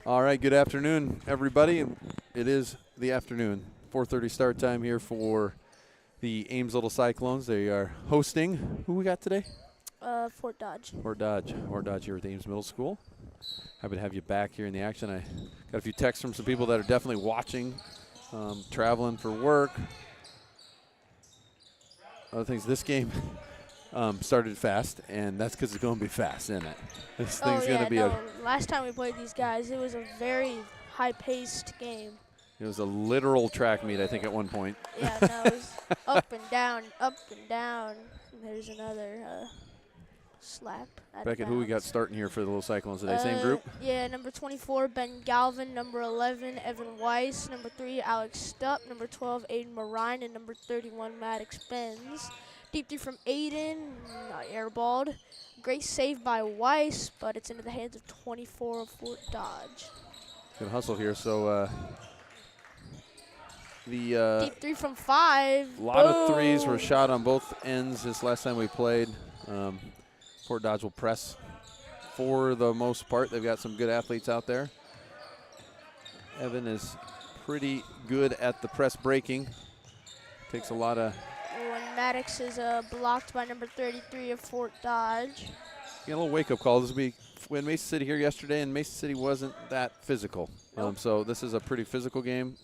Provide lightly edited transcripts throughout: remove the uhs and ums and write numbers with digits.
All right, good afternoon, everybody. It is the afternoon, 4:30 start time here for the Ames Little Cyclones. They are hosting. Who we got today? Fort Dodge. Fort Dodge here at the Ames Middle School. Happy to have you back here in the action. I got a few texts from some people that are definitely watching, traveling for work. Other things, this game started fast, and that's because it's going to be fast, isn't it? This thing's going to be last time we played these guys, it was a very high-paced game. It was a literal track meet, I think, at one point. Yeah, no, it was up and down, up and down. And there's another slap. Beckett, who we got starting here for the Little Cyclones today? Same group? Yeah, number 24, Ben Galvin. Number 11, Evan Weiss. Number 3, Alex Stupp. Number 12, Aiden Marine. And number 31, Maddox Benz. Deep three from Aiden, airballed. Great save by Weiss, but it's into the hands of 24 of Fort Dodge. Good hustle here. So the deep three from 5. A lot of threes were shot on both ends this last time we played. Fort Dodge will press for the most part. They've got some good athletes out there. Evan is pretty good at the press breaking. Takes a lot of. And Maddox is blocked by number 33 of Fort Dodge. Get a little wake-up call. This will be when Mason City here yesterday, and Mason City wasn't that physical. Nope. So this is a pretty physical game.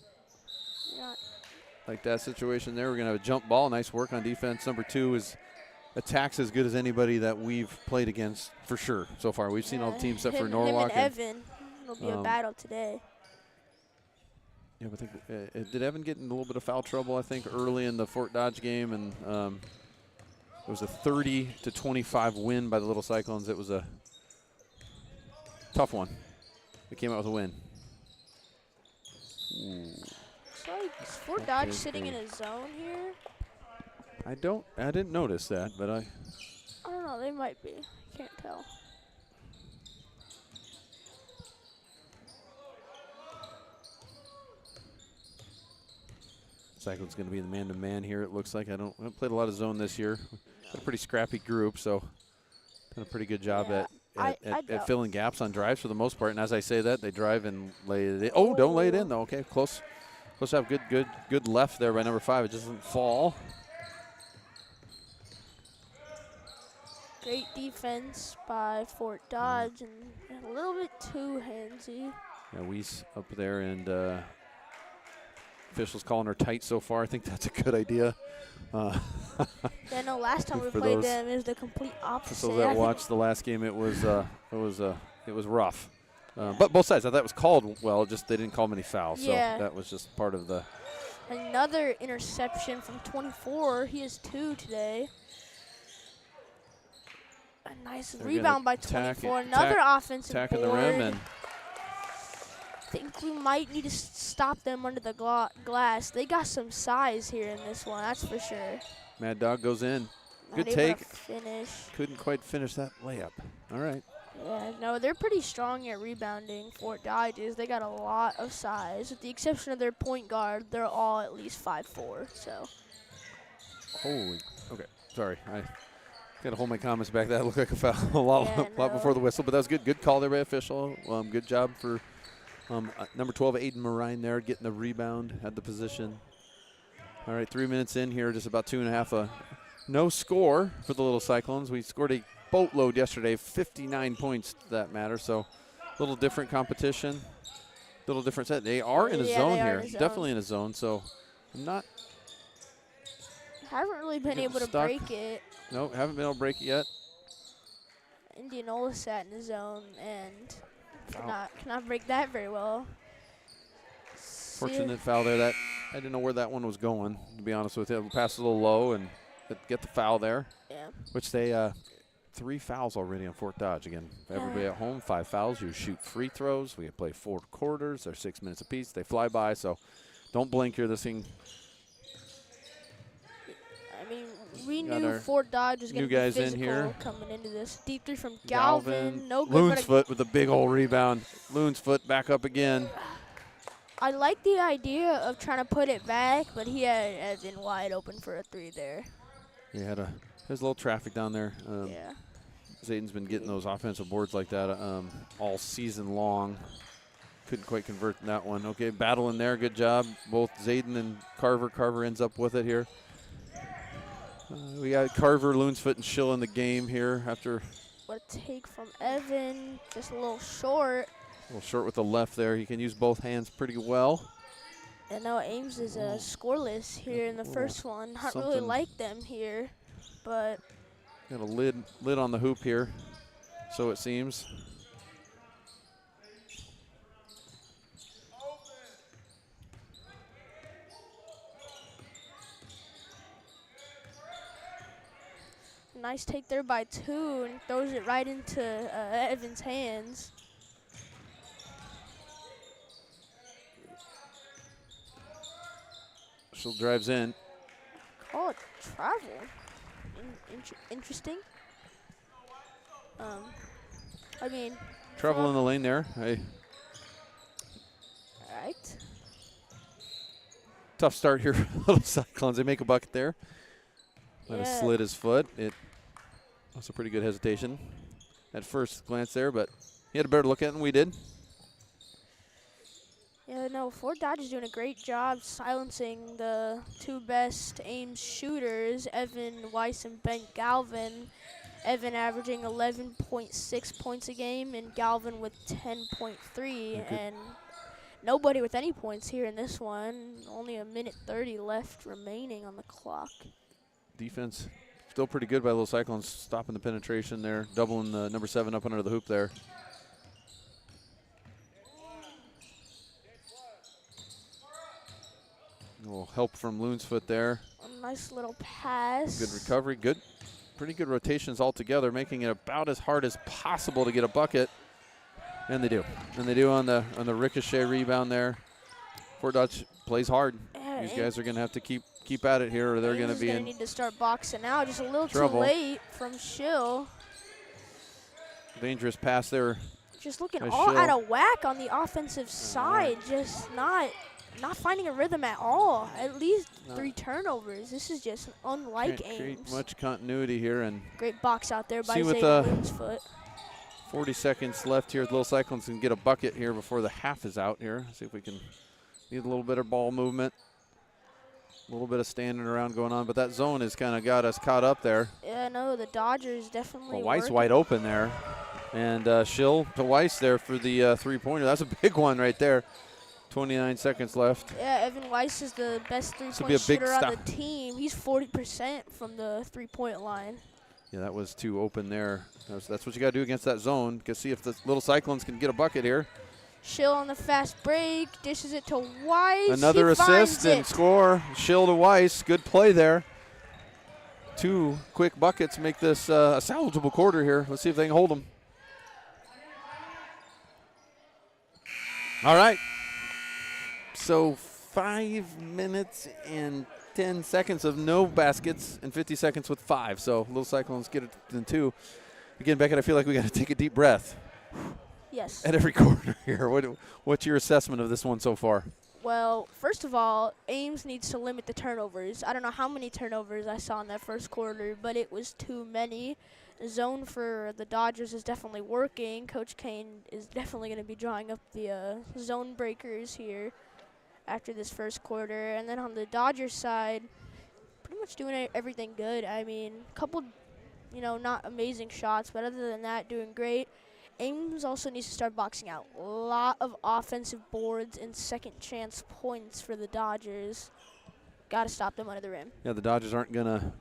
Yeah. Like that situation there, we're going to have a jump ball. Nice work on defense. Number 2 is attacks as good as anybody that we've played against for sure so far. We've seen all the teams except for Norwalk. Him and Evan. It'll be a battle today. Yeah, but I think, did Evan get in a little bit of foul trouble, I think, early in the Fort Dodge game? And it was a 30-25 win by the Little Cyclones. It was a tough one. They came out with a win. Ooh. Looks like Fort Dodge sitting in a zone here. I didn't notice that, but I don't know, they might be. Can't tell. Cyclone's going to be the man-to-man here, it looks like. I haven't played a lot of zone this year. Got a pretty scrappy group, so done a pretty good job at filling gaps on drives for the most part. And as I say that, they drive and lay it in. Oh, don't lay it in, though. Okay, close. Close to have good left there by number 5. It doesn't fall. Great defense by Fort Dodge and a little bit too handsy. Yeah, Weiss up there, and officials calling her tight so far. I think that's a good idea. Yeah, no, last time we played them, it was the complete opposite. So that watched the last game, it was rough. But both sides, I thought it was called well, just they didn't call many fouls. Yeah. So that was just part of the. Another interception from 24. He has 2 today. A nice rebound by 24. Another offensive board. Attacking the rim, and I think we might need to stop them under the glass. They got some size here in this one, that's for sure. Mad Dog goes in. Good take. Finish. Couldn't quite finish that layup. All right. Yeah, no, they're pretty strong at rebounding. Fort Dodge is. They got a lot of size. With the exception of their point guard, they're all at least 5'4", so. Holy, okay, sorry. I got to hold my comments back. That looked like a foul a lot before the whistle, but that was good. Good call there by official. Good job for number 12, Aiden Marine there, getting the rebound, had the position. All right, 3 minutes in here, just about 2.5. No score for the Little Cyclones. We scored a boatload yesterday, 59 points to that matter, so a little different competition, little different set. They are in a zone here, definitely in a zone, so I'm not Haven't really been Getting able to stuck. break it. Nope, haven't been able to break it yet. Indianola sat in the zone and Foul. cannot break that very well. Fortunate foul there. That I didn't know where that one was going, to be honest with you. Pass a little low and get the foul there. Yeah. Which they 3 fouls already on Fort Dodge. Again, everybody at home, 5 fouls. You shoot free throws. We play 4 quarters. They're 6 minutes apiece. They fly by, so don't blink here. This thing. I mean, we Got knew our Fort Dodge was going to be guys in physical here. coming into this. Deep three from Galvin. No good. Loon's foot with a big old rebound. Loon's foot back up again. I like the idea of trying to put it back, but he had Evan wide open for a 3 there. There's a little traffic down there. Yeah. Zayden's been getting those offensive boards like that all season long. Couldn't quite convert that one. Okay, battle in there. Good job. Both Zayden and Carver. Carver ends up with it here. We got Carver, Loonsfoot, and Schill in the game here after. What a take from Evan. Just a little short. A little short with the left there. He can use both hands pretty well. And now Ames is scoreless here in the first one. Not really like them here, but. Got a lid on the hoop here, so it seems. Nice take there by 2 and throws it right into Evan's hands. Schill drives in. Call it travel. Interesting. I mean. Trouble in the lane there. Hey. All right. Tough start here for Little Cyclones. They make a bucket there. Might have slid his foot. It was a pretty good hesitation at first glance there, but he had a better look at it than we did. Yeah, no, Fort Dodge is doing a great job silencing the 2 best Ames shooters, Evan Weiss and Ben Galvin. Evan averaging 11.6 points a game and Galvin with 10.3. And nobody with any points here in this one. Only a minute 30 left remaining on the clock. Defense still pretty good by Little Cyclones, stopping the penetration there, doubling the number 7 up under the hoop there. A little help from Loonsfoot there. A nice little pass. Good recovery, pretty good rotations altogether, making it about as hard as possible to get a bucket. And they do. And they do on the ricochet rebound there. Fort Dodge plays hard. These guys are going to have to keep at it here, or they're going to be in need to start boxing out. Just a little trouble. Too late from Schill. Dangerous pass there. Just looking all out of whack on the offensive side. Just not finding a rhythm at all. At least 3 turnovers. This is just unlike Can't create Ames. much continuity here. And great box out there by see with Loonsfoot. 40 seconds left here. Little Cyclones can get a bucket here before the half is out here. See if we can need a little bit of ball movement. A little bit of standing around going on, but that zone has kind of got us caught up there. Yeah, no, the Dodgers definitely. Well, Weiss wide open there. And Schill to Weiss there for the 3-pointer. That's a big one right there. 29 seconds left. Yeah, Evan Weiss is the best 3-point shooter on the team. He's 40% from the 3-point line. Yeah, that was too open there. That's what you got to do against that zone. Because see if the Little Cyclones can get a bucket here. Schill on the fast break, dishes it to Weiss. Another assist and score. Schill to Weiss. Good play there. 2 quick buckets make this a salvageable quarter here. Let's see if they can hold them. All right. So 5 minutes and 10 seconds of no baskets and 50 seconds with 5. So Little Cyclones get it in 2. Again, Beckett, I feel like we got to take a deep breath. Yes. At every quarter here. What's your assessment of this one so far? Well, first of all, Ames needs to limit the turnovers. I don't know how many turnovers I saw in that first quarter, but it was too many. The zone for the Dodgers is definitely working. Coach Kane is definitely going to be drawing up the zone breakers here after this first quarter. And then on the Dodgers side, pretty much doing everything good. I mean, a couple, not amazing shots, but other than that, doing great. Ames also needs to start boxing out. A lot of offensive boards and second chance points for the Dodgers. Got to stop them under the rim. Yeah, the Dodgers aren't gonna.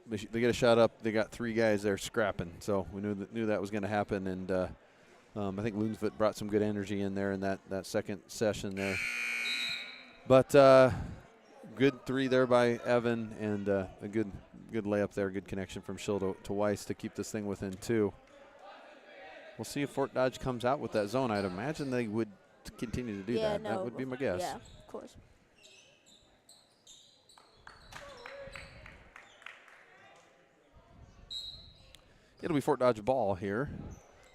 They get a shot up. They got 3 guys there scrapping, so we knew that was going to happen. And I think Loonsfoot brought some good energy in there in that second session there. But good 3 there by Evan, and a good layup there. Good connection from Schill to Weiss to keep this thing within 2. We'll see if Fort Dodge comes out with that zone. I'd imagine they would continue to do that. No, that would be my guess. Yeah, of course. It'll be Fort Dodge ball here.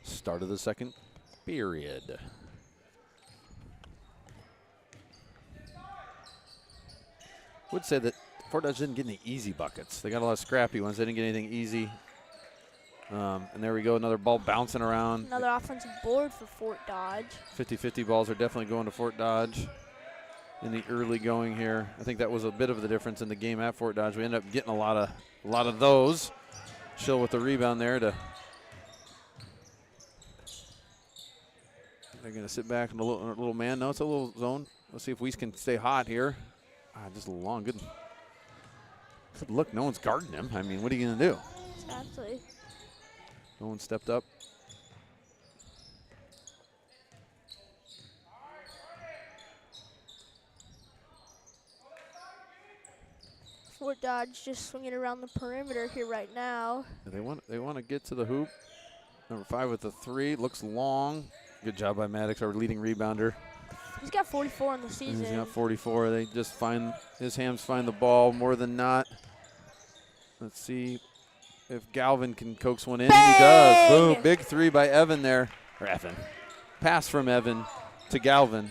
Start of the second period. Would say that Fort Dodge didn't get any easy buckets. They got a lot of scrappy ones. They didn't get anything easy. And there we go, another ball bouncing around. Another offensive board for Fort Dodge. 50-50 balls are definitely going to Fort Dodge in the early going here. I think that was a bit of the difference in the game at Fort Dodge. We ended up getting a lot of those. Schill with the rebound there to. They're going to sit back in a little man. No, it's a little zone. Let's see if Weiss can stay hot here. Just a long, good look. No one's guarding him. I mean, what are you going to do? Exactly. No one stepped up. Fort Dodge just swinging around the perimeter here right now. They want to get to the hoop. Number 5 with the 3. Looks long. Good job by Maddox, our leading rebounder. He's got 44 in the season. He's got 44. They just his hands find the ball more than not. Let's see if Galvin can coax one in. Bang! He does. Boom. Big 3 by Evan there. Or Evan. Pass from Evan to Galvin.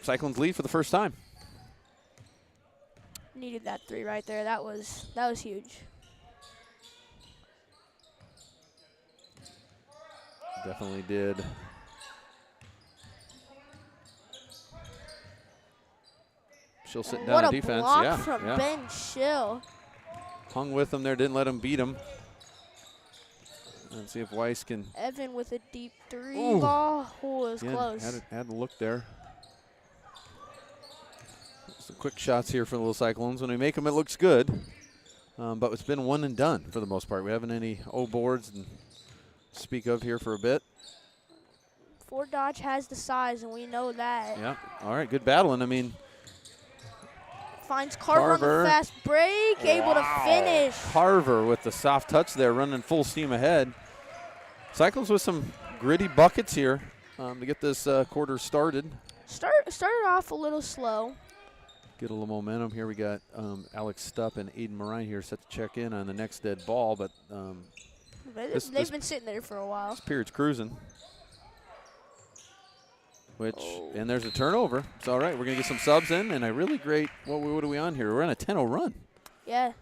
Cyclones lead for the first time. Needed that 3 right there. That was huge. Definitely did. Schill sitting down on defense. What a block from yeah. Ben Schill. Hung with him there, didn't let him beat him. Let's see if Weiss can. Evan with a deep 3 Ooh. ball. Oh, it was Again, close. had to look there. Some quick shots here for the little Cyclones. When we make them, it looks good. But it's been one and done for the most part. We haven't any O boards to speak of here for a bit. Fort Dodge has the size, and we know that. Yeah. All right. Good battling. I mean, finds Carver on the fast break, able to finish. Carver with the soft touch there, running full steam ahead. Cyclones with some gritty buckets here to get this quarter started. Started off a little slow. Get a little momentum here. We got Alex Stupp and Aiden Marine here set to check in on the next dead ball, but they've been sitting there for a while. This period's cruising. And there's a turnover. It's all right. We're going to get some subs in, and a really great, what are we on here? We're on a 10-0 run. Yeah.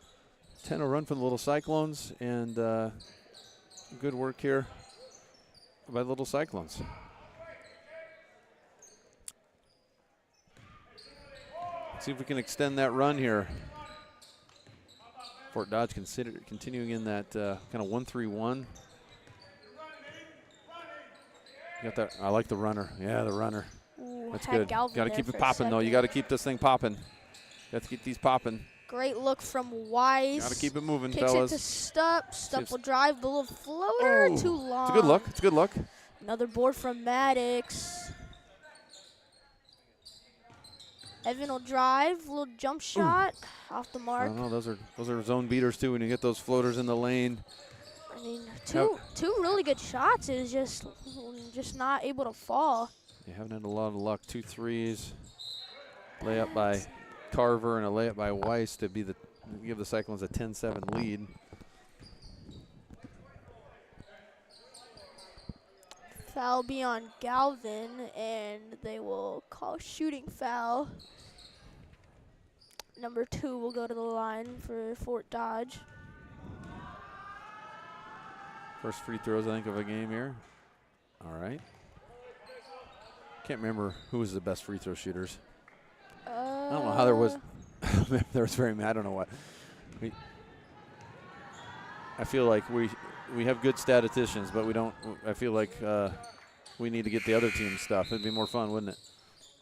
10-0 run for the Little Cyclones, and good work here by the Little Cyclones. See if we can extend that run here. Fort Dodge continuing in that kind of 1-3-1. Got that. I like the runner. Yeah, the runner. Ooh, that's good. Got to keep it popping, though. You got to keep this thing popping. Got to keep these popping. Great look from Weiss. Got to keep it moving, Kicks fellas. it to Stupp. Stupp will drive the little floater. Oh, Too long. It's a good look. It's a good look. Another board from Maddox. Evan will drive. Little jump shot. Off the mark. I don't know. Those are zone beaters, too, when you get those floaters in the lane. I mean, two really good shots. It is just not able to fall. You haven't had a lot of luck. 2 threes. Layup by Carver and a layup by Weiss to give the Cyclones a 10-7 lead. Foul be on Galvin, and they will call shooting foul. Number 2 will go to the line for Fort Dodge. First free throws, I think, of a game here. All right. Can't remember who was the best free throw shooters. I don't know how there was. There was very mad. I don't know what. I feel like we have good statisticians, but we don't. I feel like we need to get the other team's stuff. It'd be more fun, wouldn't it?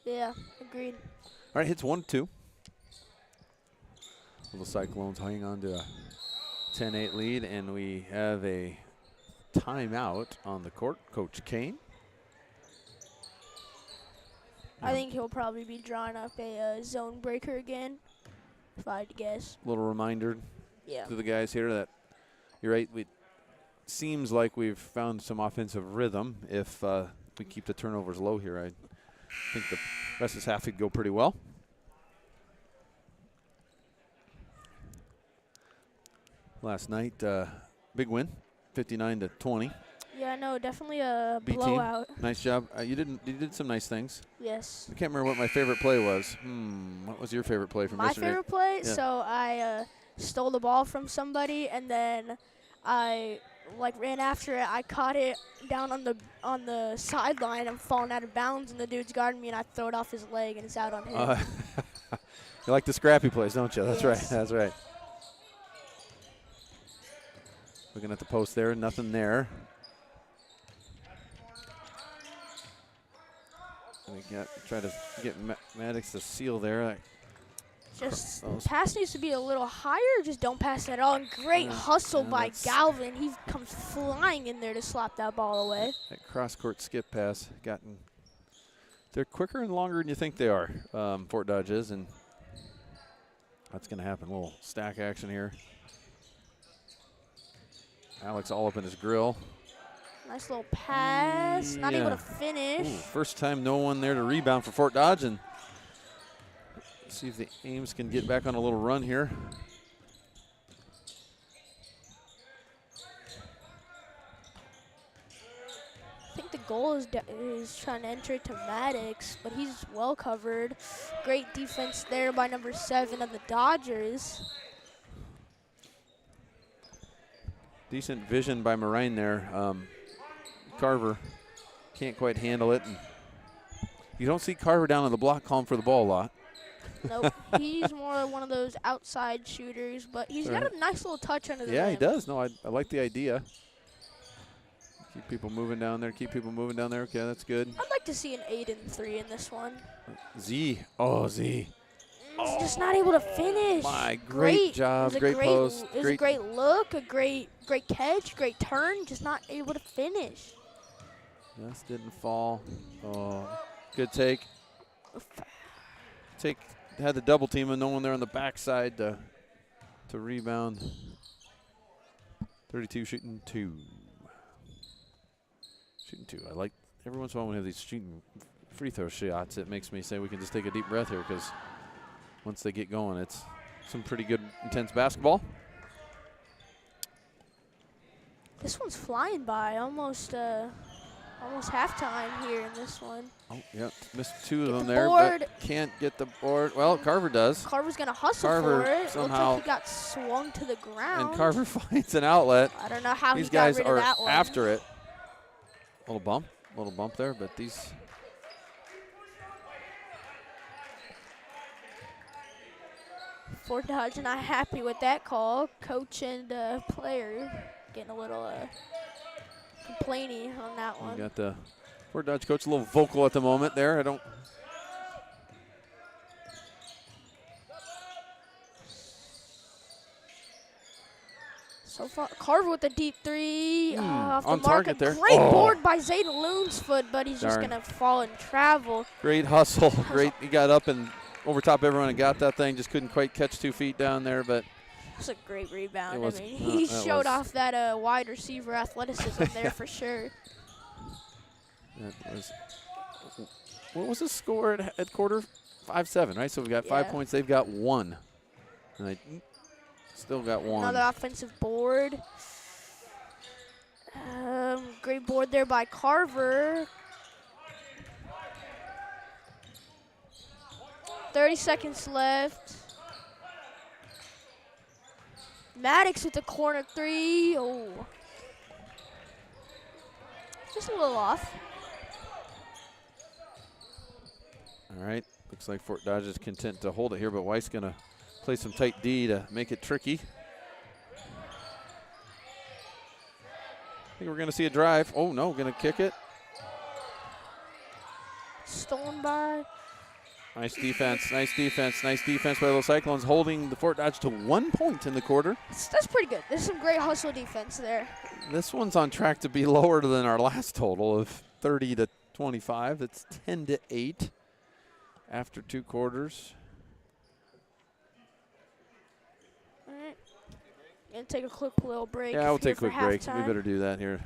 Yeah, agreed. All right, hits 1-2. The Cyclones hang on to a 10-8 lead, and we have a timeout on the court. Coach Kane. I think he'll probably be drawing up a zone breaker again, if I had to guess. Little reminder Yeah. to the guys here that you're right. It seems like we've found some offensive rhythm if we keep the turnovers low here. I think the rest of this half could go pretty well. Last night, big win, 59-20. Yeah, no, definitely a B team. blowout. Nice job. You did some nice things. Yes. I can't remember what my favorite play was. What was your favorite play from My yesterday? favorite play? Yeah. So I stole the ball from somebody, and then I ran after it. I caught it down on the sideline. I'm falling out of bounds, and the dude's guarding me, and I throw it off his leg, and it's out on him. You like the scrappy plays, don't you? That's Yes. right. That's right. Looking at the post there, nothing there. Try to get Maddox to seal there. Just pass needs to be a little higher. Just don't pass it at all. And great hustle by Galvin. He comes flying in there to slap that ball away. That cross-court skip pass they're quicker and longer than you think they are, Fort Dodge is, and that's going to happen. A little stack action here. Alex all up in his grill. Nice little pass. Not able to finish. Ooh, first time no one there to rebound for Fort Dodge, and see if the Ames can get back on a little run here. I think the goal is trying to enter it to Maddox, but he's well covered. Great defense there by number 7 of the Dodgers. Decent vision by Marine there. Carver can't quite handle it. And you don't see Carver down on the block calling for the ball a lot. Nope. He's more one of those outside shooters, but he's got a nice little touch under the rim. Yeah, he does. No, I like the idea. Keep people moving down there. Keep people moving down there. Okay, that's good. I'd like to see an 8-3 in this one. Z. Oh, Z. He's just not able to finish. My, great job. Great post. It was a great look, a great catch, great turn, just not able to finish. Just didn't fall. Oh, good take. Had the double team and no one there on the backside to rebound. 32 shooting 2. Shooting 2. I like every once in a while when we have these shooting free throw shots. It makes me say we can just take a deep breath here because once they get going, it's some pretty good, intense basketball. This one's flying by, almost halftime here in this one. Oh, yeah, missed 2 of them the there, board. but can't get the board. Well, Carver does. Carver's going to hustle Carver for it. somehow, looks like he got swung to the ground. And Carver finds an outlet. I don't know how these he got guys rid are of that one. after it. Little bump there, but these. Fort Dodge not happy with that call. Coach and player getting a little complaining on that one. We got the Fort Dodge coach a little vocal at the moment there. I don't. So far, Carver with a deep 3 off the on mark. target there. Great board by Zayden Loonsfoot, but he's just Darn. going to fall and travel. Great hustle. Great. He got up and over top everyone and got that thing. Just couldn't quite catch 2 feet down there, but. That's a great rebound. Was, I mean, he showed off that wide receiver athleticism there for sure. That was. What was the score at quarter? 5-7, right? So we got 5 points. They've got 1. And I still got 1. Another offensive board. Great board there by Carver. 30 seconds left. Maddox with the corner 3. Oh. Just a little off. All right. Looks like Fort Dodge is content to hold it here, but Weiss going to play some tight D to make it tricky. I think we're going to see a drive. Oh, no, going to kick it. Stolen by. Nice defense, nice defense, nice defense by the Cyclones, holding the Fort Dodge to 1 point in the quarter. That's pretty good. There's some great hustle defense there. This one's on track to be lower than our last total of 30 to 25. It's 10 to 8 after 2 quarters. All right. Gonna take a quick little break. Yeah, we'll take a quick break. Halftime. We better do that here.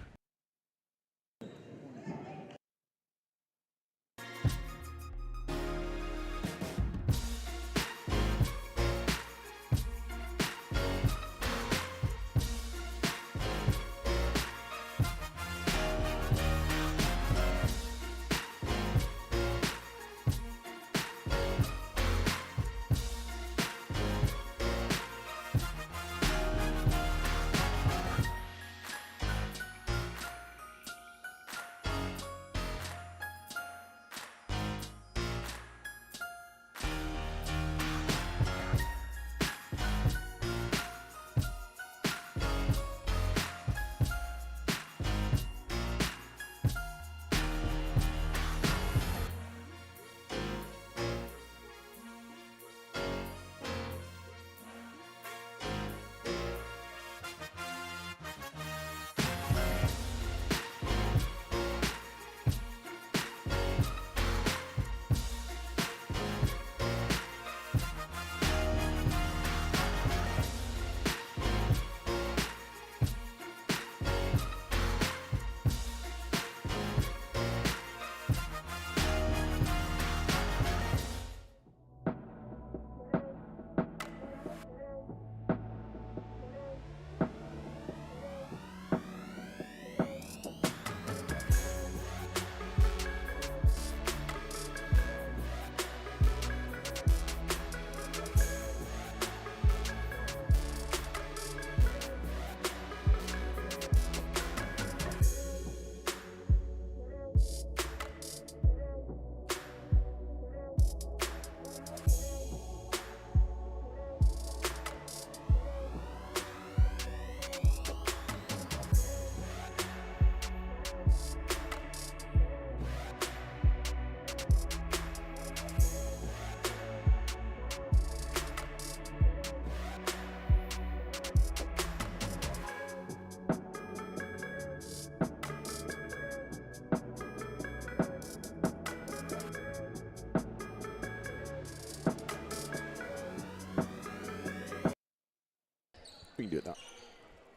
We can do it now.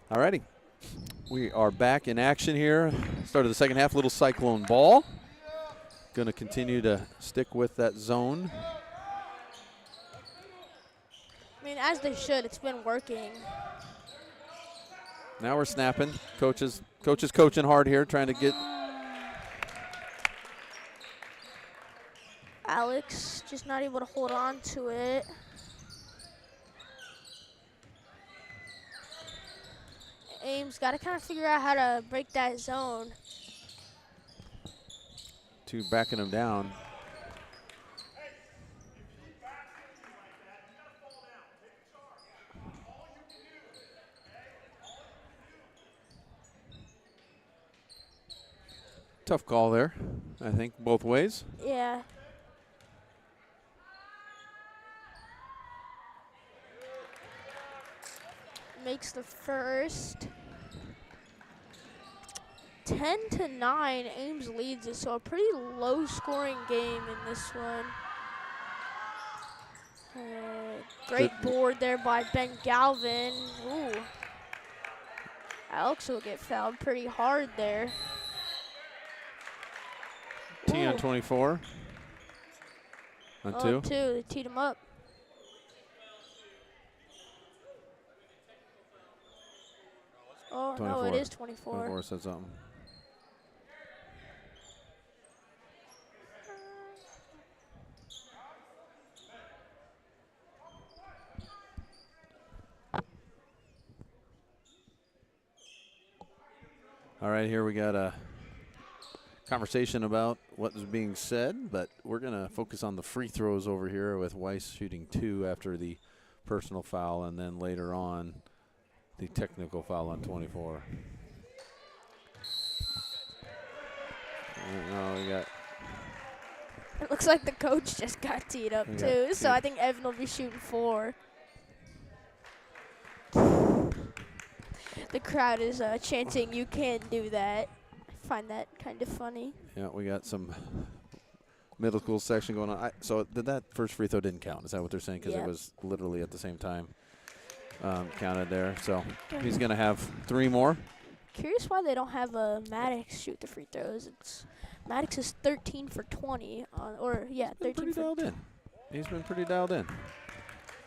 All righty. We are back in action here. Start of the second half, little Cyclone ball. Going to continue to stick with that zone. I mean, as they should. It's been working. Now we're snapping. Coaches coaching hard here, trying to get. Alex just not able to hold on to it. Ames got to kind of figure out how to break that zone. To backing him down. Tough call there, I think, both ways. Yeah. Makes the first. 10-9, Ames leads it, so a pretty low-scoring game in this one. Great board there by Ben Galvin. Ooh. Alex will get fouled pretty hard there. T on 24. On two. They teed him up. Oh, 24. no, it is 24. 24 said something. All right, here we got a conversation about what is being said, but we're going to focus on the free throws over here with Weiss shooting 2 after the personal foul, and then later on the technical foul on 24. No, we got. It looks like the coach just got teed up too. So I think Evan will be shooting 4. The crowd is chanting, "You can't do that." I find that kind of funny. Yeah, we got some middle school section going on. So that first free throw didn't count. Is that what they're saying? Because it was literally at the same time counted there. So he's going to have 3 more. Curious why they don't have Maddox shoot the free throws. Maddox is 13 for 20. 13 for dialed in. He's been pretty dialed in.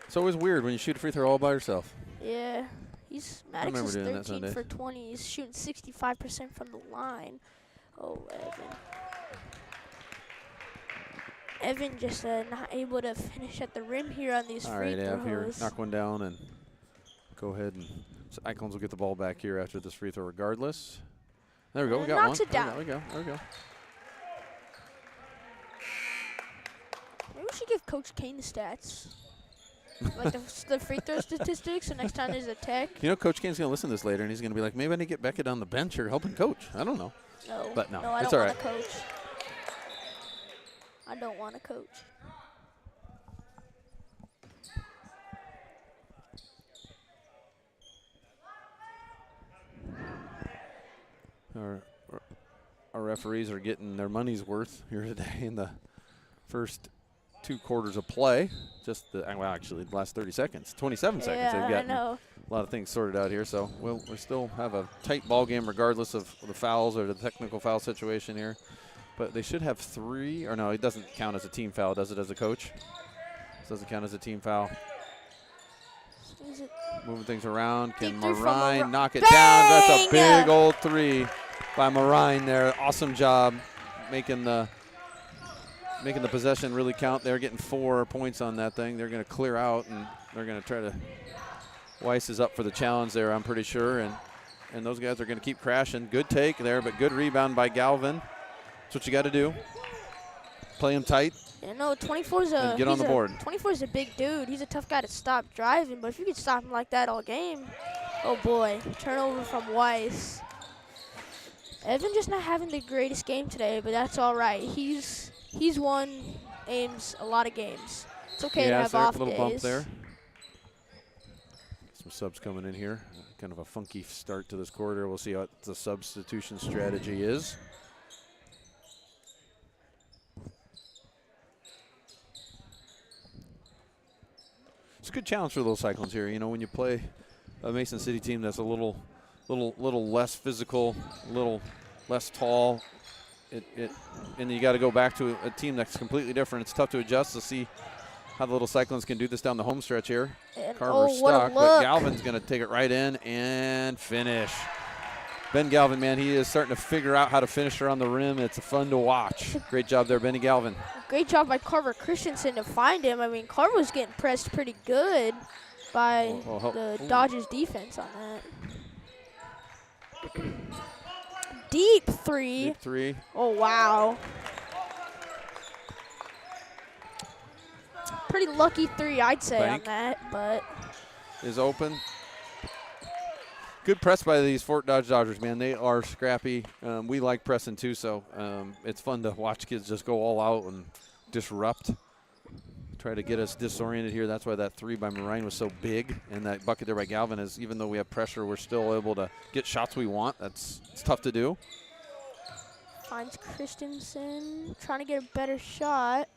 It's always weird when you shoot a free throw all by yourself. Yeah. Maddox is 13 for 20. He's shooting 65% from the line. Oh, Evan. Evan just not able to finish at the rim here on these free throws. All right, here, knock one down and go ahead. And Cyclones will get the ball back here after this free throw regardless. There we go. We got one. Knocks it down. There we go. Maybe we should give Coach Kane the stats. Like the free throw statistics, so next time there's a tech. You know, Coach Kane's going to listen to this later, and he's going to be like, maybe I need to get Beckett on the bench or helping coach. I don't know. No. But no, I it's don't all want right. to coach. I don't want to coach. Our referees are getting their money's worth here today in the first 2 quarters of play. Actually, the last 30 seconds, 27 seconds. They've gotten a lot of things sorted out here. So we'll still have a tight ball game regardless of the fouls or the technical foul situation here. But they should have 3, or no, it doesn't count as a team foul, does it, as a coach? It doesn't count as a team foul. Moving things around. Can Marine knock it down? That's a big old 3 by Marine there. Awesome job making the possession really count. They're getting 4 points on that thing. They're going to clear out, and they're going to try to – Weiss is up for the challenge there, I'm pretty sure, and those guys are going to keep crashing. Good take there, but good rebound by Galvin. That's what you got to do. Play him tight. Yeah, no, 24's get on the board. 24's a big dude. He's a tough guy to stop driving, but if you could stop him like that all game, oh boy, turnover from Weiss. Evan just not having the greatest game today, but that's all right. He's won Ames a lot of games. It's okay to have off days. Little bump there. Some subs coming in here. Kind of a funky start to this quarter. We'll see what the substitution strategy is. It's a good challenge for those Cyclones here. You know, when you play a Mason City team that's a little less physical, a little less tall, and you got to go back to a team that's completely different. It's tough to adjust to see how the little Cyclones can do this down the home stretch here. Carver's stuck, but Galvin's going to take it right in and finish. Ben Galvin, man, he is starting to figure out how to finish around the rim. It's fun to watch. Great job there, Benny Galvin. Great job by Carver Christensen to find him. I mean, Carver was getting pressed pretty good by the Dodgers defense on that. Deep 3. Deep 3. Oh, wow. Pretty lucky 3, I'd say, on that, but. Is open. Good press by these Fort Dodge Dodgers, man. They are scrappy. We like pressing too, so it's fun to watch kids just go all out and disrupt. Try to get us disoriented here. That's why that 3 by Marine was so big, and that bucket there by Galvin is, even though we have pressure, we're still able to get shots we want. It's tough to do. Finds Christensen, trying to get a better shot.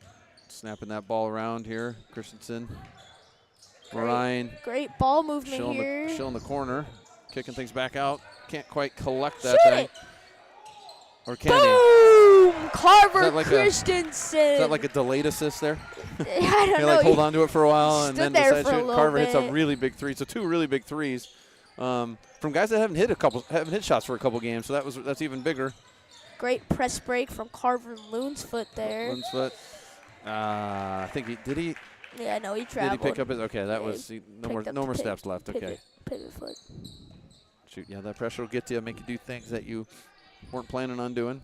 Snapping that ball around here, Christensen. Marine. Great ball movement here. Still in the corner. Kicking things back out. Can't quite collect that thing. Or can he? Boom! Carver Christensen. Is that like a delayed assist there? I don't know. Like hold on to it for a while and then decide to shoot. Carver hits a really big 3. So 2 really big 3s from guys that haven't hit shots for a couple games. So that's even bigger. Great press break from Carver Loonsfoot there. Loonsfoot. I think he. Yeah, no, he traveled. Did he pick up his? Okay, that was no more steps left. Okay. Pivot foot. Shoot, yeah, that pressure will get you, make you do things that you weren't planning on doing.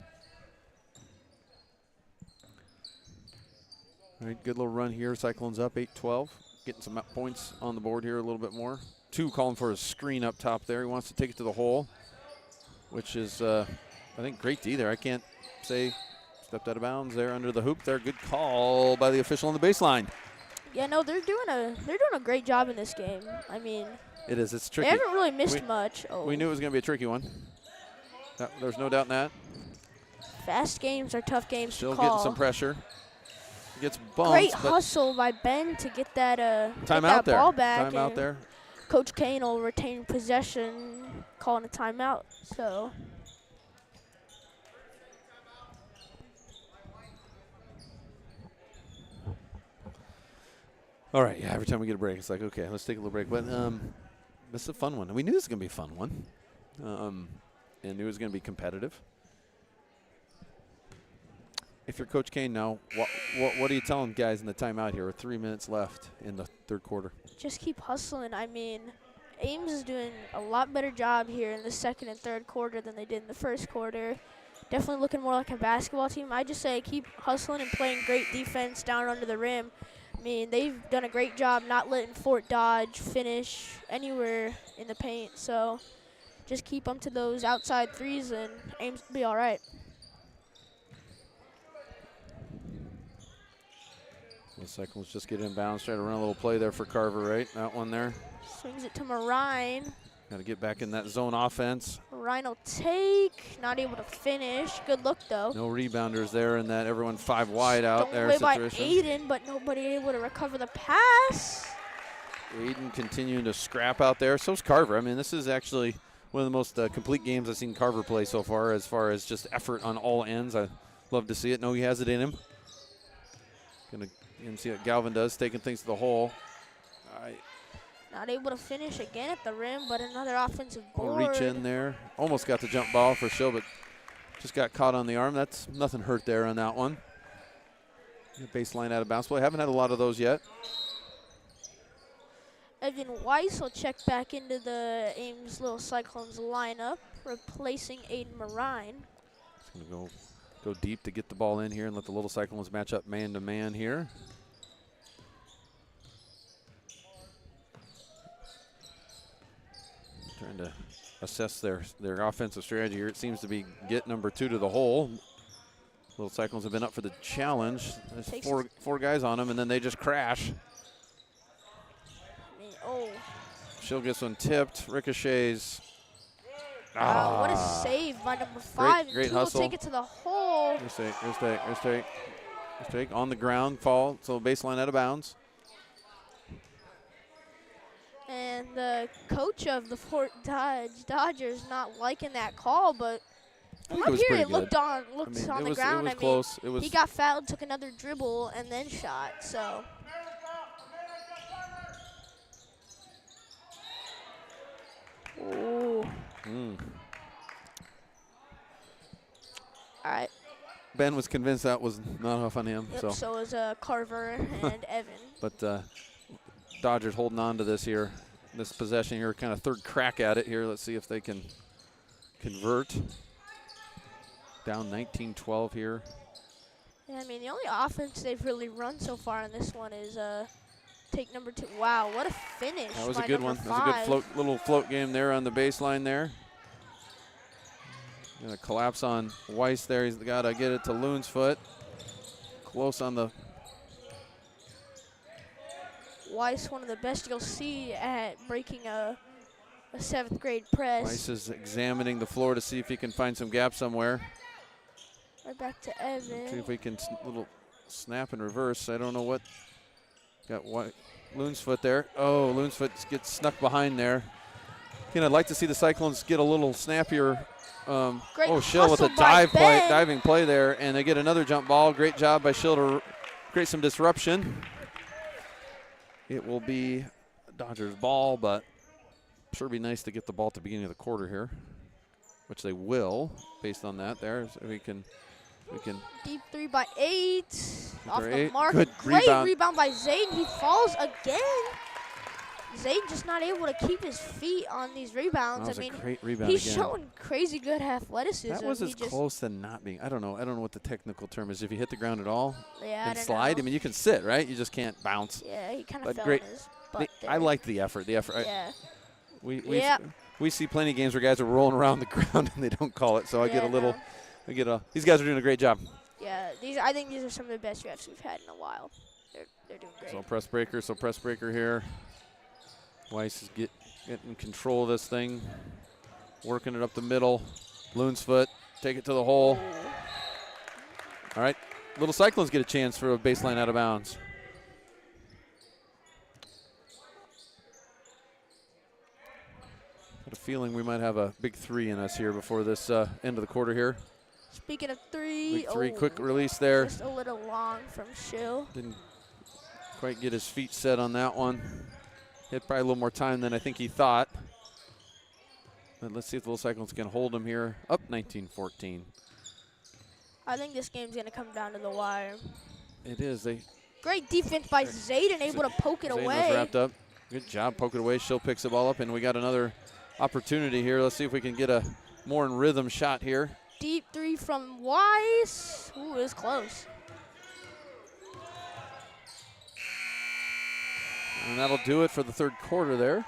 All right, good little run here. Cyclones up 8-12. Getting some points on the board here a little bit more. 2 calling for a screen up top there. He wants to take it to the hole, which is, I think, great D there. I can't say Stepped out of bounds there under the hoop there. Good call by the official on the baseline. Yeah, no, they're doing a great job in this game. I mean, It is. It's they tricky. haven't really missed much. Oh. We knew it was going to be a tricky one. There's no doubt in that. Fast games are tough games Still to call. getting some pressure. Gets bumped. Great hustle by Ben to get that Timeout there. ball back. Timeout there. Coach Kane will retain possession, calling a timeout. So. All right, yeah, every time we get a break, it's like, okay, let's take a little break. But this is a fun one. We knew this was going to be a fun one. And knew it was going to be competitive. If you're Coach Kane now, what are you telling guys in the timeout here with 3 minutes left in the third quarter? Just keep hustling. I mean, Ames is doing a lot better job here in the second and third quarter than they did in the first quarter. Definitely looking more like a basketball team. I just say keep hustling and playing great defense down under the rim. I mean, they've done a great job not letting Fort Dodge finish anywhere in the paint. So just keep them to those outside threes, and Ames will be all right. The Cyclones just get inbounds, try to run a little play there for Carver, right? That one there. Swings it to Marine. Got to get back in that zone offense. Marine will take, not able to finish. Good look, though. No rebounders there in that everyone 5 wide out Stolen there away by situation. Aiden, but nobody able to recover the pass. Aiden continuing to scrap out there. So's Carver. I mean, this is actually one of the most complete games I've seen Carver play so far as just effort on all ends. I love to see it. Know he has it in him. Gonna see what Galvin does, taking things to the hole. Not able to finish again at the rim, but another offensive board. Reach in there. Almost got the jump ball for Schill, but just got caught on the arm. That's nothing hurt there on that one. Baseline out of bounds. Well, I haven't had a lot of those yet. Evan Weiss will check back into the Ames Little Cyclones lineup, replacing Aiden Marine. Just going to go deep to get the ball in here and let the Little Cyclones match up man-to-man here. Trying to assess their offensive strategy here. It seems to be get number 2 to the hole. Little Cyclones have been up for the challenge. There's four guys on them, and then they just crash. She'll get one tipped. Ricochets. What a save by number 5. Great and hustle. Will take it to the hole. Mistake. On the ground, fall. So baseline out of bounds. And the coach of the Fort Dodge Dodgers not liking that call, but from up here it looked on the ground. It was close. He got fouled, took another dribble, and then shot. So. Ooh. All right. Ben was convinced that was not enough on him. Yep, so was Carver and Evan. But Dodgers holding on to this here. This possession here, kind of third crack at it here. Let's see if they can convert. Down 19-12 here. Yeah, I mean, the only offense they've really run so far in this one is take number 2. Wow, what a finish. That was by a good number one. 5. That was a good little float game there on the baseline there. Gonna collapse on Weiss there. He's got to get it to Loonsfoot. Close on the. Weiss, one of the best you'll see at breaking a 7th grade press. Weiss is examining the floor to see if he can find some gap somewhere. Right back to Evan. See if we can little snap and reverse. I don't know what. Got Loonsfoot there. Oh, Loonsfoot gets snuck behind there. Again, I'd like to see the Cyclones get a little snappier. Schill with a diving play there, and they get another jump ball. Great job by Schill to create some disruption. It will be Dodgers ball, but sure be nice to get the ball at the beginning of the quarter here, which they will, based on that there. So we can. Deep 3 by 8. Off the mark. Good Great rebound by Zayden. He falls again. Zayden just not able to keep his feet on these rebounds. That was a great rebound he's again. showing crazy good athleticism. That was as close to not being. I don't know what the technical term is. If you hit the ground at all and slide. I mean, you can sit, right? You just can't bounce. Yeah, he kind of fell great. on his butt there. I liked the effort. Yeah. We see plenty of games where guys are rolling around the ground and they don't call it. So I get a little. These guys are doing a great job. Yeah, I think these are some of the best refs we've had in a while. They're doing great. So press breaker here. Weiss is getting control of this thing, working it up the middle. Loon's foot, take it to the hole. All right, Little Cyclones get a chance for a baseline out of bounds. Got a feeling we might have a big 3 in us here before this end of the quarter here. Speaking of 3. Big 3, quick release there. Just a little long from Schill. Didn't quite get his feet set on that one. Hit probably a little more time than I think he thought. But let's see if the Little Cyclones can hold him here. Up 19-14. I think this game's going to come down to the wire. It is. Great defense by Zayden, able to poke it Zayden away. was wrapped up. Good job, poke it away. Schill picks the ball up, and we got another opportunity here. Let's see if we can get a more in rhythm shot here. Deep 3 from Weiss. Ooh, it was close. And that'll do it for the third quarter there.